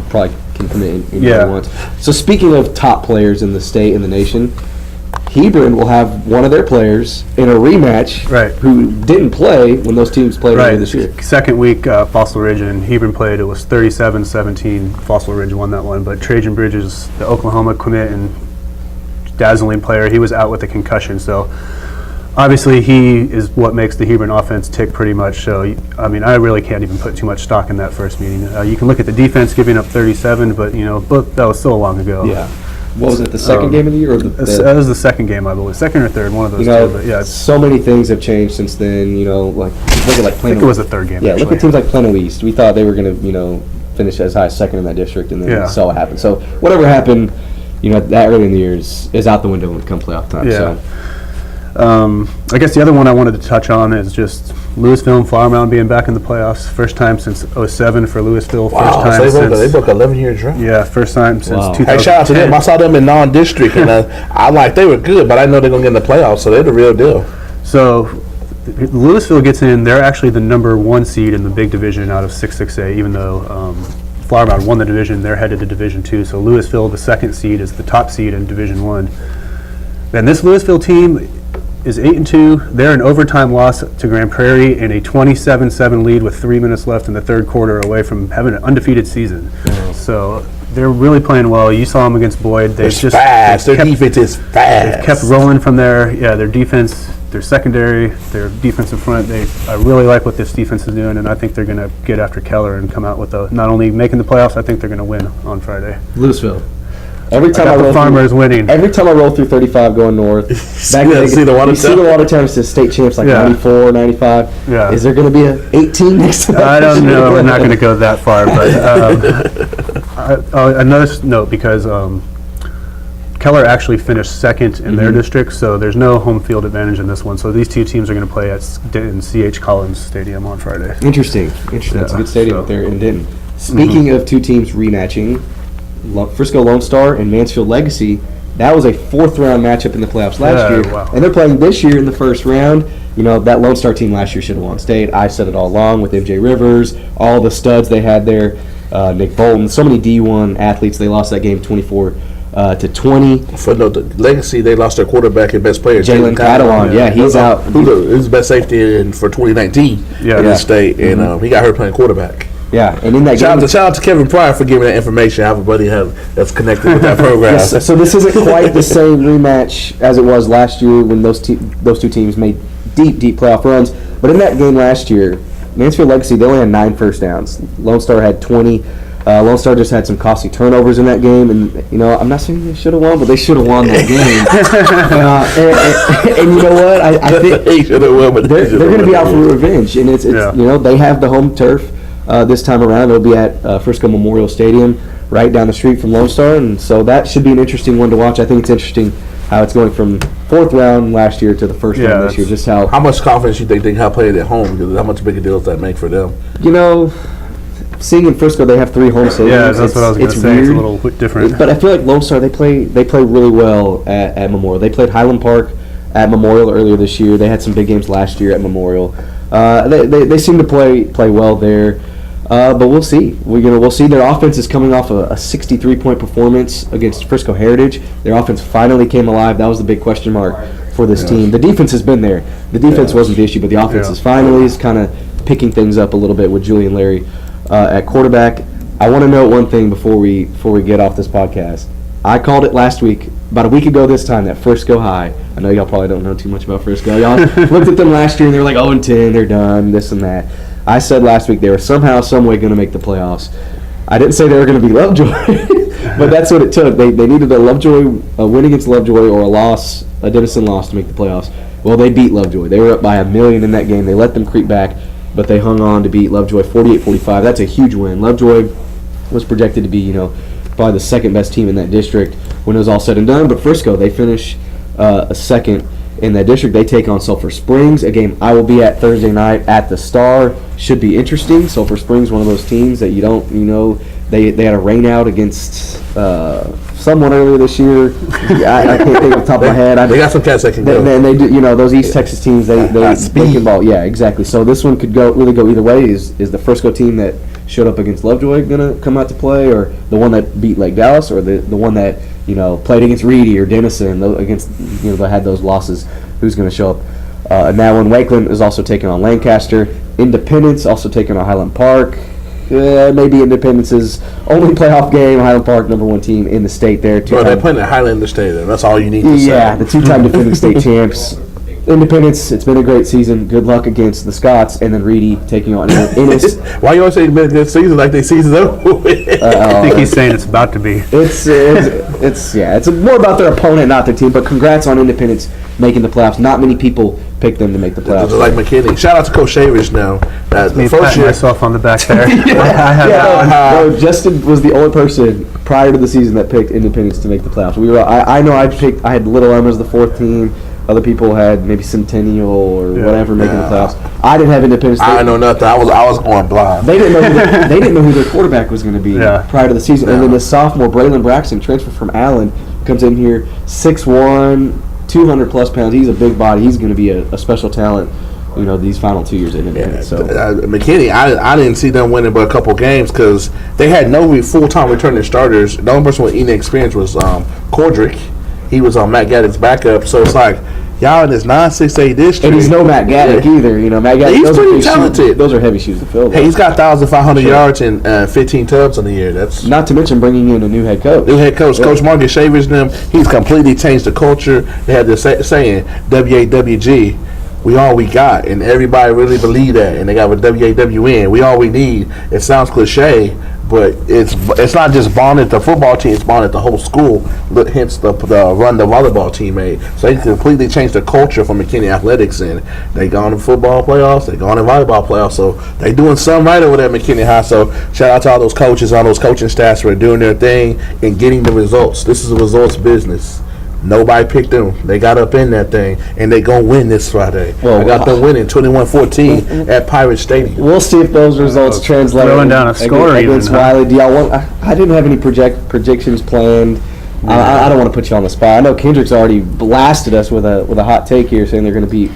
probably can commit anywhere he wants. So, speaking of top players in the state and the nation, Hebron will have one of their players in a rematch who didn't play when those teams played earlier this year. Second week, Fossil Ridge and Hebron played. It was 37-17. Fossil Ridge won that one. But Trajan Bridges, the Oklahoma commit and dazzling player, he was out with a concussion. So obviously he is what makes the Hebron offense tick pretty much. So, I really can't even put too much stock in that first meeting. You can look at the defense giving up 37, but, that was so long ago. Yeah. what was it, the second game of the year? Or that was the second game, I believe. Second or third, one of those two. But yeah, so many things have changed since then. Like look at like Plano. I think it was the third game. Yeah, actually. look at teams like Plano East. We thought they were going to finish as high as second in that district, and then we saw what happened. So whatever happened, that early in the year is out the window when it comes playoff time. Yeah. So. I guess the other one I wanted to touch on is just Lewisville and Flower Mound being back in the playoffs. First time since '07 for Lewisville. Wow, first time so they broke 11-year drought. Yeah, first time since 2010. Hey, shout out to them. I saw them in non-district, and they were good, but I know they're going to get in the playoffs, so they're the real deal. So Lewisville gets in. They're actually the number 1 seed in the big division out of 6-6A, even though Flower Mound won the division. They're headed to Division 2. So Lewisville, the second seed, is the top seed in Division 1. And this Lewisville team is 8-2. They're an overtime loss to Grand Prairie in a 27-7 lead with 3 minutes left in the third quarter away from having an undefeated season. So they're really playing well. You saw them against Boyd. They're fast. Their defense is fast. They've kept rolling from there. Yeah, their defense, their secondary, their defensive front. I really like what this defense is doing, and I think they're going to get after Keller and come out with not only making the playoffs, I think they're going to win on Friday. Lewisville. Every time I roll winning. Every time I roll through 35 going north, you see the Watertown says state champs like 94, 95. Yeah. Is there going to be an 18 next to that? I don't know. We're not going to go that far. But another note, because Keller actually finished second in their district, so there's no home field advantage in this one. So these two teams are going to play in C.H. Collins Stadium on Friday. Interesting. It's a good stadium up there in Denton. Speaking of two teams rematching, Frisco Lone Star and Mansfield Legacy, that was a fourth-round matchup in the playoffs last year. Wow. And they're playing this year in the first round. That Lone Star team last year should have won state. I said it all along with MJ Rivers, all the studs they had there, Nick Bolton, so many D1 athletes. They lost that game 24-20. For the Legacy, they lost their quarterback and best player, Jalen Catalan. Yeah, he's out. Who's the best safety for 2019 in the state, and he got hurt playing quarterback. Yeah, and in that shout out to Kevin Pryor for giving that information. I have a buddy that's connected with that program. Yes, so this isn't quite the same rematch as it was last year when those two teams made deep playoff runs. But in that game last year, Mansfield Legacy, they only had 9 first downs. Lone Star had 20. Lone Star just had some costly turnovers in that game, and I'm not saying they should have won, but they should have won that game. And you know what? I think they should have won, but they're going to be out for revenge, and it's they have the home turf. This time around, it'll be at Frisco Memorial Stadium, right down the street from Lone Star, and so that should be an interesting one to watch. I think it's interesting how it's going from fourth round last year to the first round this year. Just how much confidence you think they have playing at home? Because how much bigger deal does that make for them? Seeing in Frisco, they have 3 home stadiums. Yeah, that's what I was going to say. It's a little bit different. But I feel like Lone Star, they play really well at Memorial. They played Highland Park at Memorial earlier this year. They had some big games last year at Memorial. They seem to play well there. But we'll see. We'll see. Their offense is coming off a 63-point performance against Frisco Heritage. Their offense finally came alive. That was the big question mark for this team. The defense has been there. The defense wasn't the issue, but the offense is finally kind of picking things up a little bit with Julian Larry at quarterback. I want to note one thing before we get off this podcast. I called it last week, about a week ago this time, that Frisco High. I know y'all probably don't know too much about Frisco. Y'all looked at them last year and they're like 0-10, they're done, this and that. I said last week they were somehow, some way going to make the playoffs. I didn't say they were going to be Lovejoy, but that's what it took. They needed a win against Lovejoy or a Denison loss to make the playoffs. Well, they beat Lovejoy. They were up by 1 million in that game. They let them creep back, but they hung on to beat Lovejoy 48-45. That's a huge win. Lovejoy was projected to be, probably the second best team in that district when it was all said and done. But Frisco, they finish a second in that district. They take on Sulphur Springs, a game I will be at Thursday night at the Star. Should be interesting. Sulphur Springs, one of those teams that they had a rain out against someone earlier this year. I can't think off the top of my head. They got some cats that can go. And they do, those East Texas teams, they can ball. Yeah, exactly. So this one could really go either way. Is the Frisco team that showed up against Lovejoy going to come out to play, or the one that beat Lake Dallas, or the one that played against Reedy or Denison against they had those losses? Who's going to show up? And that one, Wakeland is also taking on Lancaster. Independence also taking on Highland Park. Maybe Independence's only playoff game. Highland Park, number 1 team in the state there. They're playing at Highlander Stadium. That's all you need to say. Yeah, the 2-time defending state champs. Independence, it's been a great season. Good luck against the Scots, and then Reedy taking on Ennis. Why you always say it's been a good season like they season's over with? I think he's saying it's about to be. It's more about their opponent, not their team. But congrats on Independence making the playoffs. Not many people picked them to make the playoffs. Like McKinney. Shout out to Coach Shavers now. Me patting myself on the back there. I have that one. No, Justin was the only person prior to the season that picked Independence to make the playoffs. I know I had Little Elm as the fourth team. Other people had maybe Centennial or whatever making the playoffs. I didn't have Independence. I didn't know nothing. I was going blind. They didn't know who their quarterback was going to be prior to the season. And then the sophomore Braylon Braxton, transfer from Allen, comes in here 6'1", 200 plus pounds. He's a big body. He's going to be a special talent. These final 2 years in Independence. So McKinney, I didn't see them winning but a couple games because they had no full-time returning starters. The only person with any experience was Cordrick. He was on Matt Gaddick's backup, so it's like y'all in this 9-6A district. And he's no Matt Gaddick either. Matt Gaddick. He's pretty talented. Those are heavy shoes to fill. Hey, he's got 1,500 yards and 15 tubs in the year. That's not to mention bringing in a new head coach. Coach Marcus Shavers. He's completely changed the culture. They had this saying WAWG. We all we got, and everybody really believe that, and they got a WAWN. We all we need. It sounds cliche, but it's not just bonded the football team; it's bonded the whole school. Hence the run the volleyball team made. So they completely changed the culture for McKinney athletics, and they gone to football playoffs, they gone to volleyball playoffs. So they doing something right over there at McKinney High. So shout out to all those coaches, all those coaching staffs for doing their thing and getting the results. This is a results business. Nobody picked them. They got up in that thing, and they going to win this Friday. I got them winning 21-14 at Pirate Stadium. We'll see if those results translate. Throwing down a score against Wiley. Do y'all want? I didn't have any predictions planned. I don't want to put you on the spot. I know Kendrick's already blasted us with a hot take here, saying they're going to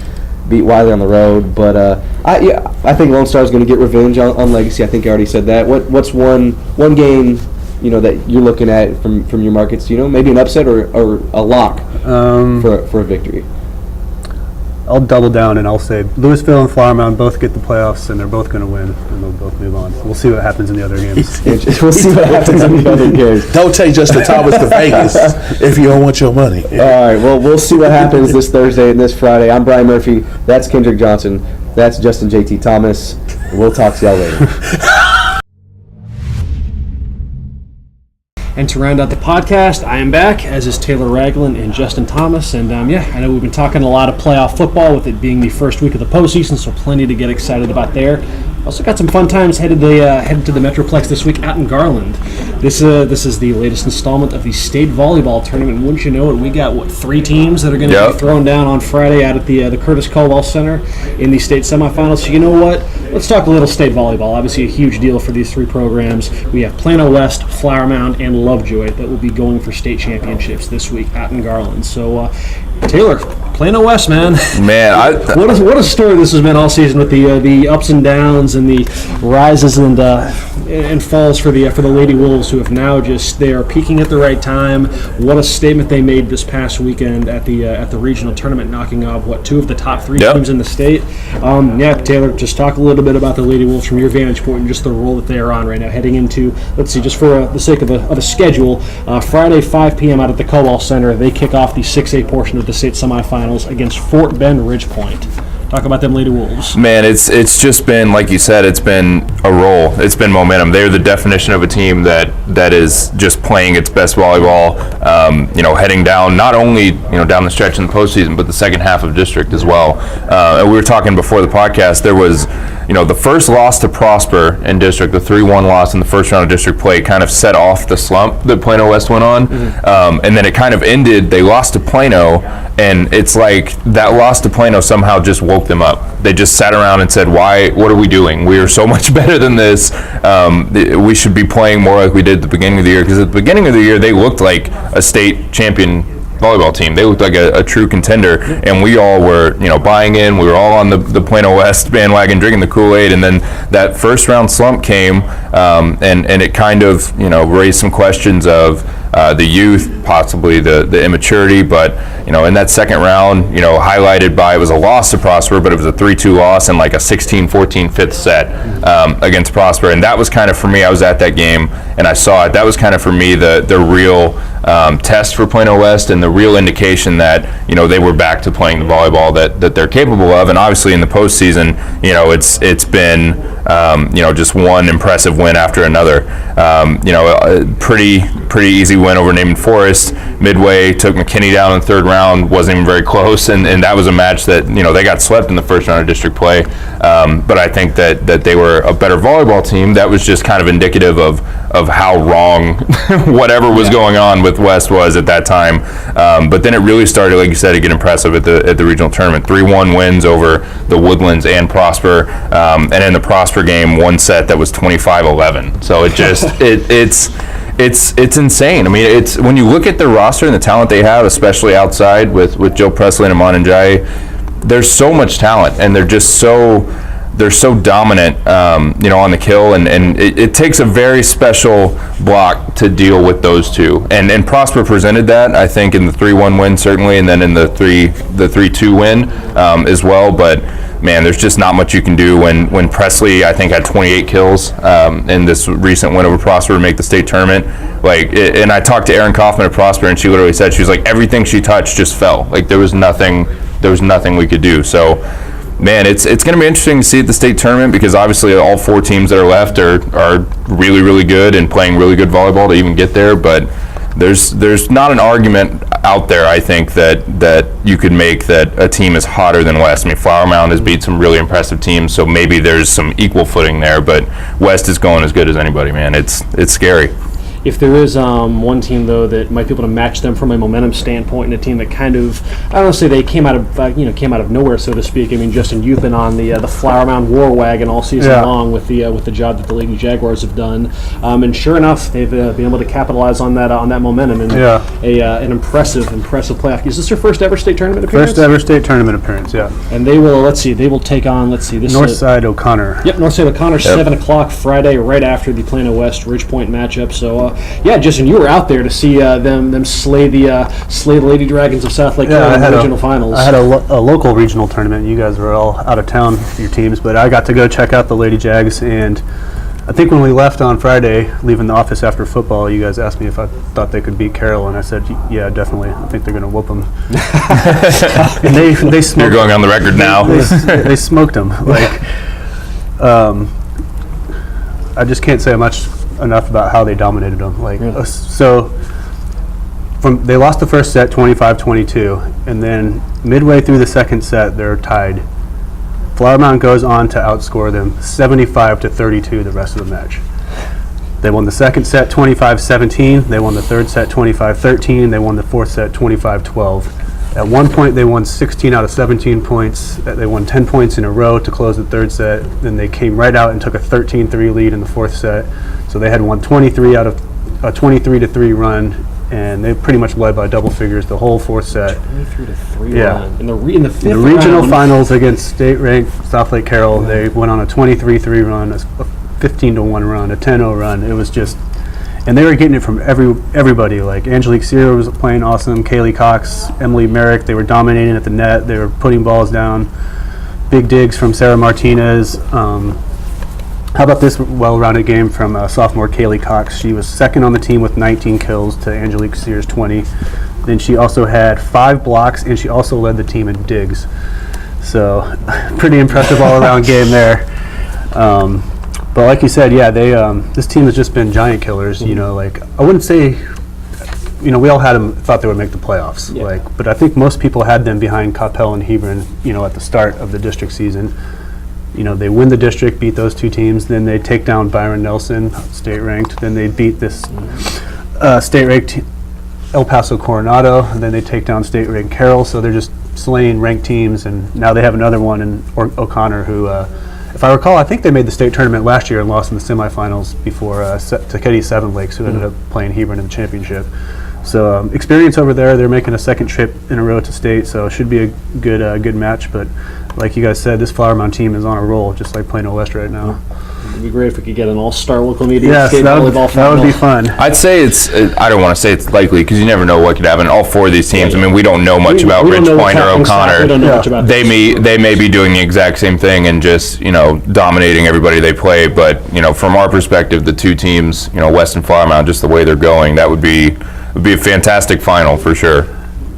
beat Wiley on the road. But I think Lone Star is going to get revenge on Legacy. I think I already said that. What's one game that you're looking at from your markets, maybe an upset or a lock for a victory? I'll double down and I'll say Lewisville and Flower Mound both get the playoffs and they're both going to win and they'll both move on. We'll see what happens in the other games. We'll see what happens in the other games. Don't take Justin Thomas to Vegas if you don't want your money. All right, well, we'll see what happens this Thursday and this Friday. I'm Brian Murphy. That's Kendrick Johnson. That's Justin JT Thomas. We'll talk to y'all later. And to round out the podcast, I am back, as is Taylor Ragland and Justin Thomas. And I know we've been talking a lot of playoff football with it being the first week of the postseason, so plenty to get excited about there. Also got some fun times headed to the Metroplex this week out in Garland. This is the latest installment of the state volleyball tournament. Wouldn't you know it, we got 3 teams that are going to be thrown down on Friday out at the Curtis Caldwell Center in the state semifinals. So you know what? Let's talk a little state volleyball. Obviously a huge deal for these 3 programs. We have Plano West, Flower Mound, and Lovejoy that will be going for state championships this week out in Garland. So Taylor, Plano West, man. What a story this has been all season with the ups and downs and the rises and falls for the Lady Wolves, who have now they are peaking at the right time. What a statement they made this past weekend at the regional tournament, knocking off 2 of the top 3 teams in the state. Taylor, just talk a little bit about the Lady Wolves from your vantage point and just the role that they are on right now, heading into, let's see, just for the sake of a schedule, Friday 5 p.m. out at the Coppell Center, they kick off the 6A portion of the state semifinals against Fort Bend Ridge Point. Talk about them Lady Wolves. Man, it's just been, like you said, it's been a roll. It's been momentum. They're the definition of a team that is just playing its best volleyball, heading down, not only, down the stretch in the postseason, but the second half of district as well. We were talking before the podcast, there was, the first loss to Prosper in district, the 3-1 loss in the first round of district play kind of set off the slump that Plano West went on. And then it kind of ended, they lost to Plano, and it's like that loss to Plano somehow just woke them up. They just sat around and said, what are we doing? We are so much better than this. We should be playing more like we did at the beginning of the year, because at the beginning of the year they looked like a state champion volleyball team. They looked like a true contender, and we all were, buying in. We were all on the Plano West bandwagon, drinking the Kool-Aid, and then that first round slump came, and it kind of, raised some questions of, the youth, possibly the immaturity. But in that second round, highlighted by, it was a loss to Prosper, but it was a 3-2 loss and like a 16-14 fifth set against Prosper. And that was kind of, for me, I was at that game and I saw it. That was kind of, for me, the real test for Plano West and the real indication that they were back to playing the volleyball that they're capable of. And obviously in the postseason, it's been just one impressive win after another. A pretty easy win over Naaman Forest. Midway took McKinney down in the third round, wasn't even very close, and that was a match that they got swept in the first round of district play. But I think that they were a better volleyball team. That was just kind of indicative of how wrong whatever was going on with West was at that time. But then it really started, like you said, to get impressive at the regional tournament. 3-1 wins over the Woodlands and Prosper, and in the Prosper game, one set that was 25-11. So it just it's insane. I mean, it's when you look at their roster and the talent they have, especially outside with Joe Presley and Amon Njai, there's so much talent, and they're so dominant, on the kill, and it takes a very special block to deal with those two. And Prosper presented that, I think, in the 3-1 win certainly, and then in the 3-2 win as well. But man, there's just not much you can do when Presley, I think, had 28 kills in this recent win over Prosper to make the state tournament. And I talked to Erin Kaufman at Prosper, and she literally said, she was like, everything she touched just fell. Like there was nothing we could do. So man, it's going to be interesting to see at the state tournament, because obviously all four teams that are left are really, really good and playing really good volleyball to even get there. But there's not an argument out there, I think, that you could make that a team is hotter than West. I mean, Flower Mound has beat some really impressive teams, so maybe there's some equal footing there. But West is going as good as anybody, man. It's scary. If there is one team, though, that might be able to match them from a momentum standpoint, and a team that kind of, I don't want to say they came out of nowhere, so to speak. I mean, Justin, you've been on the Flower Mound war wagon all season long with the job that the Lady Jaguars have done, and sure enough, they've been able to capitalize on that momentum and an impressive playoff. Is this their first ever state tournament appearance? First ever state tournament appearance, yeah. And they will take on this Northside O'Connor. Yep, Northside O'Connor, 7 o'clock Friday, right after the Plano West Ridgepoint matchup. So. Justin, you were out there to see them slay the Lady Dragons of Southlake Carroll in the regional finals. I had a local regional tournament. You guys were all out of town for your teams, but I got to go check out the Lady Jags, and I think when we left on Friday, leaving the office after football, you guys asked me if I thought they could beat Carroll, and I said, yeah, definitely. I think they're going to whoop them. And they smoked. You're going on the record now. They smoked them. I just can't say much enough about how they dominated them. So they lost the first set 25-22, and then midway through the second set they're tied. Flower Mound goes on to outscore them 75-32 the rest of the match. They won the second set 25-17, they won the third set 25-13, they won the fourth set 25-12. At one point, they won 16 out of 17 points. They won 10 points in a row to close the third set. Then they came right out and took a 13-3 lead in the fourth set. So they had won 23 out of a 23-3 run, and they pretty much led by double figures the whole fourth set. 23-3 run. In the fifth in the regional finals against state-ranked Southlake Carroll, they went on a 23-3 run, a 15-1 run, a 10-0 run. It was just. And they were getting it from everybody. Like Angelique Sear was playing awesome, Kaylee Cox, Emily Merrick. They were dominating at the net. They were putting balls down. Big digs from Sarah Martinez. How about this well-rounded game from sophomore Kaylee Cox? She was second on the team with 19 kills to Angelique Sear's 20. Then she also had 5 blocks, and she also led the team in digs. So pretty impressive all-around game there. But like you said, this team has just been giant killers. I wouldn't say, we all had them, thought they would make the playoffs. But I think most people had them behind Coppell and Hebron, at the start of the district season. They win the district, beat those two teams, then they take down Byron Nelson, state ranked. Then they beat this state ranked El Paso Coronado, and then they take down state ranked Carroll. So they're just slaying ranked teams, and now they have another one in O'Connor who. If I recall, I think they made the state tournament last year and lost in the semifinals before to Katie Seven Lakes, who ended up playing Hebron in the championship. So experience over there. They're making a second trip in a row to state, so it should be a good match. But like you guys said, this Flower Mound team is on a roll, just like Plano West right now. It'd be great if we could get an all-star local media. Yes, skate volleyball that would be final. fun. I'd say I don't want to say it's likely because you never know what could happen. All four of these teams, I mean, we don't know much about We don't Rich know what's Point or happening, Scott. O'Connor. We don't know much about They this. may be doing the exact same thing and just, dominating everybody they play. But, from our perspective, the two teams, West and Flower Mound, just the way they're going, that would be a fantastic final for sure.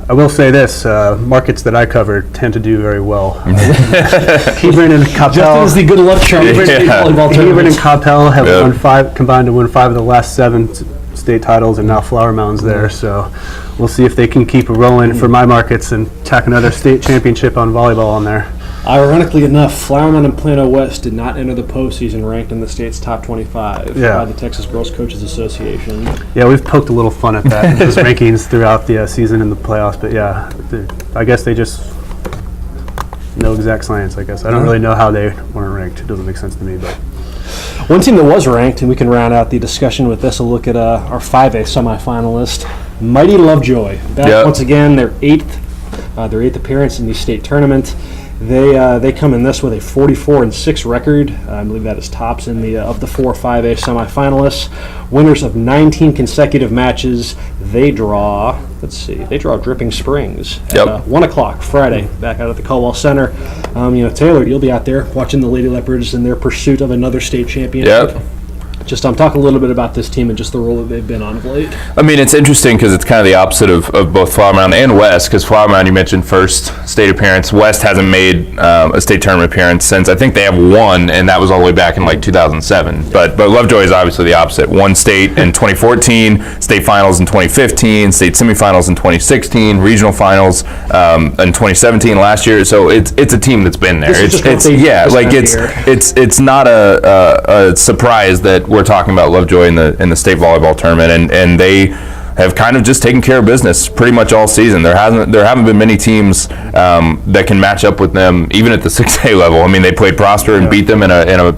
I will say this: markets that I cover tend to do very well. Hebron and Coppell. Justin is the good luck charm for state volleyball Hebron and tournaments. Coppell have Yep. combined to win 5 of the last 7 state titles, and now Flower Mound's there. So we'll see if they can keep it rolling for my markets and tack another state championship on volleyball on there. Ironically enough, Flower Mound and Plano West did not enter the postseason ranked in the state's top 25 by the Texas Girls Coaches Association. Yeah, we've poked a little fun at that, those rankings throughout the season in the playoffs. But yeah, I guess they just no exact science, I guess. I don't really know how they weren't ranked. It doesn't make sense to me. But One team that was ranked, and we can round out the discussion with this, a look at our 5A semifinalist, Mighty Lovejoy. Back once again, their eighth appearance in the state tournament. They come in this with a 44-6 record. I believe that is tops in the of the 4 5A semifinalists. Winners of 19 consecutive matches. They draw Dripping Springs at 1 o'clock Friday back out at the Coppell Center. Taylor, you'll be out there watching the Lady Leopards in their pursuit of another state championship. Yep. Just talk a little bit about this team and just the role that they've been on of late. I mean, it's interesting because it's kind of the opposite of both Flower Mound and West, because Flower Mound, you mentioned first state appearance. West hasn't made a state tournament appearance since, I think they have one, and that was all the way back in 2007. But Lovejoy is obviously the opposite. Won state in 2014, state finals in 2015, state semifinals in 2016, regional finals in 2017 last year. So it's a team that's been there. It's not a surprise that we're talking about Lovejoy in the state volleyball tournament, and they have kind of just taken care of business pretty much all season. There haven't been many teams that can match up with them, even at the 6A level. I mean, they played Prosper and beat them in a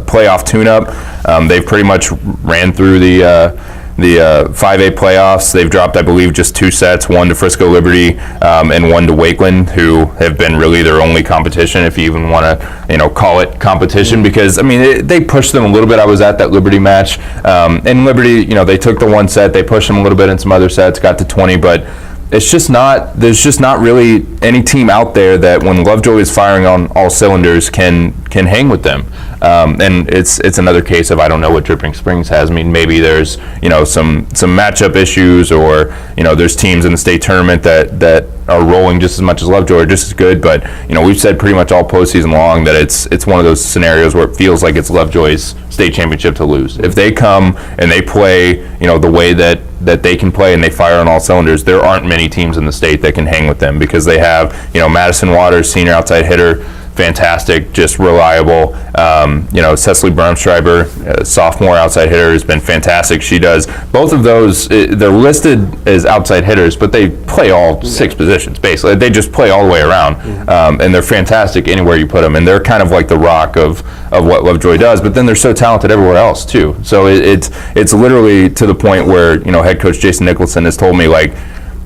playoff tune-up. They've pretty much ran through the 5A playoffs. They've dropped, I believe, just 2 sets, one to Frisco Liberty and one to Wakeland, who have been really their only competition, if you even want to, call it competition, because, I mean, they pushed them a little bit. I was at that Liberty match, and Liberty, they took the 1 set, they pushed them a little bit in some other sets, got to 20, but there's just not really any team out there that when Lovejoy is firing on all cylinders can hang with them. And it's another case of I don't know what Dripping Springs has. I mean, maybe there's some matchup issues, or there's teams in the state tournament that are rolling just as much as Lovejoy, or just as good. But we've said pretty much all postseason long that it's one of those scenarios where it feels like it's Lovejoy's state championship to lose. If they come and they play the way that they can play and they fire on all cylinders, there aren't many teams in the state that can hang with them, because they have Madison Waters, senior outside hitter, fantastic, just reliable. Cecily Bromstreiber, sophomore outside hitter, has been fantastic. She does both of those. They're listed as outside hitters, but they play all 6 positions basically. They just play all the way around, and they're fantastic anywhere you put them. And they're kind of like the rock of what Lovejoy does. But then they're so talented everywhere else too. So it's literally to the point where head coach Jason Nicholson has told me, like,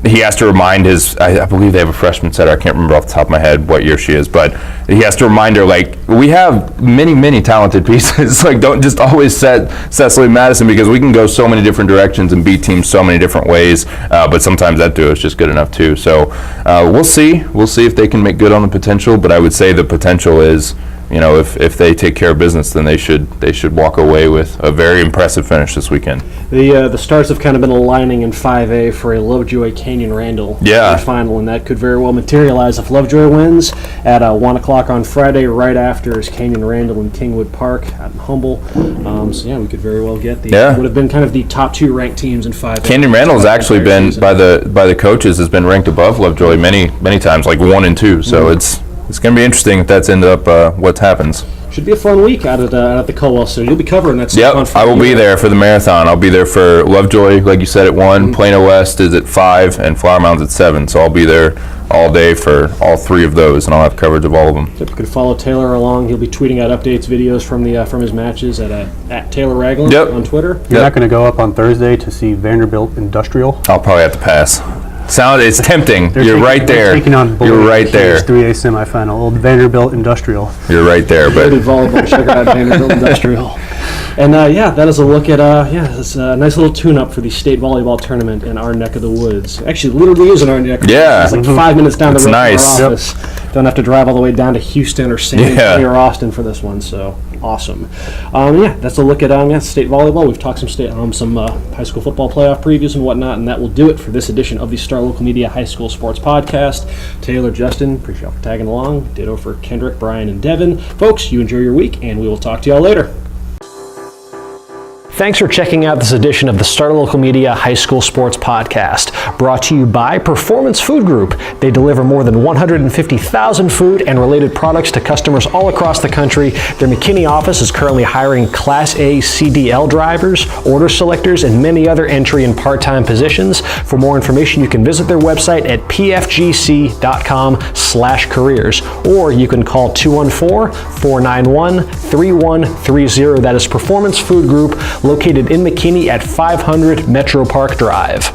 he has to remind I believe they have a freshman setter. I can't remember off the top of my head what year she is, but he has to remind her, like, we have many, many talented pieces. Like, don't just always set Cecily Madison, because we can go so many different directions and beat teams so many different ways, but sometimes that duo is just good enough too. So we'll see. We'll see if they can make good on the potential, but I would say the potential is, if they take care of business, then they should walk away with a very impressive finish this weekend. The stars have kind of been aligning in 5A for a Lovejoy Canyon Randall final, and that could very well materialize if Lovejoy wins at 1 o'clock on Friday. Right after is Canyon Randall and Kingwood Park out in Humble. We could very well get would have been kind of the top 2 ranked teams in 5A. Canyon Randall has actually been by the coaches has been ranked above Lovejoy many times, like 1 and 2. So it's going to be interesting if that's ended up what happens. Should be a fun week out at the Coppell, so you'll be covering that stuff. Yep, I will be there for the marathon. I'll be there for Lovejoy, like you said, at 1. Plano West is at 5, and Flower Mound's at 7. So I'll be there all day for all 3 of those, and I'll have coverage of all of them. Yep, you can follow Taylor along. He'll be tweeting out updates, videos from his matches at Taylor Ragland on Twitter. You're not going to go up on Thursday to see Vanderbilt Industrial? I'll probably have to pass. It's tempting. You're right there. Taking on You're right there. 3A semifinal, old Vanderbilt Industrial. You're right there, but Volleyball, check out Vanderbilt Industrial. And that is a look at it's a nice little tune-up for the state volleyball tournament in our neck of the woods. Actually, literally is in our neck. Yeah, it's like 5 minutes down the road nice. from our office. Don't have to drive all the way down to Houston or San Antonio or Austin for this one. So awesome. That's a look at state volleyball. We've talked some high school football playoff previews and whatnot, and that will do it for this edition of the Star Local Media High School Sports Podcast. Taylor, Justin, appreciate y'all for tagging along. Ditto for Kendrick, Brian, and Devin. Folks, you enjoy your week, and we will talk to y'all later. Thanks for checking out this edition of the Star Local Media High School Sports Podcast, brought to you by Performance Food Group. They deliver more than 150,000 food and related products to customers all across the country. Their McKinney office is currently hiring Class A CDL drivers, order selectors, and many other entry and part-time positions. For more information, you can visit their website at pfgc.com/careers, or you can call 214-491-3130. That is Performance Food Group, located in McKinney at 500 Metro Park Drive.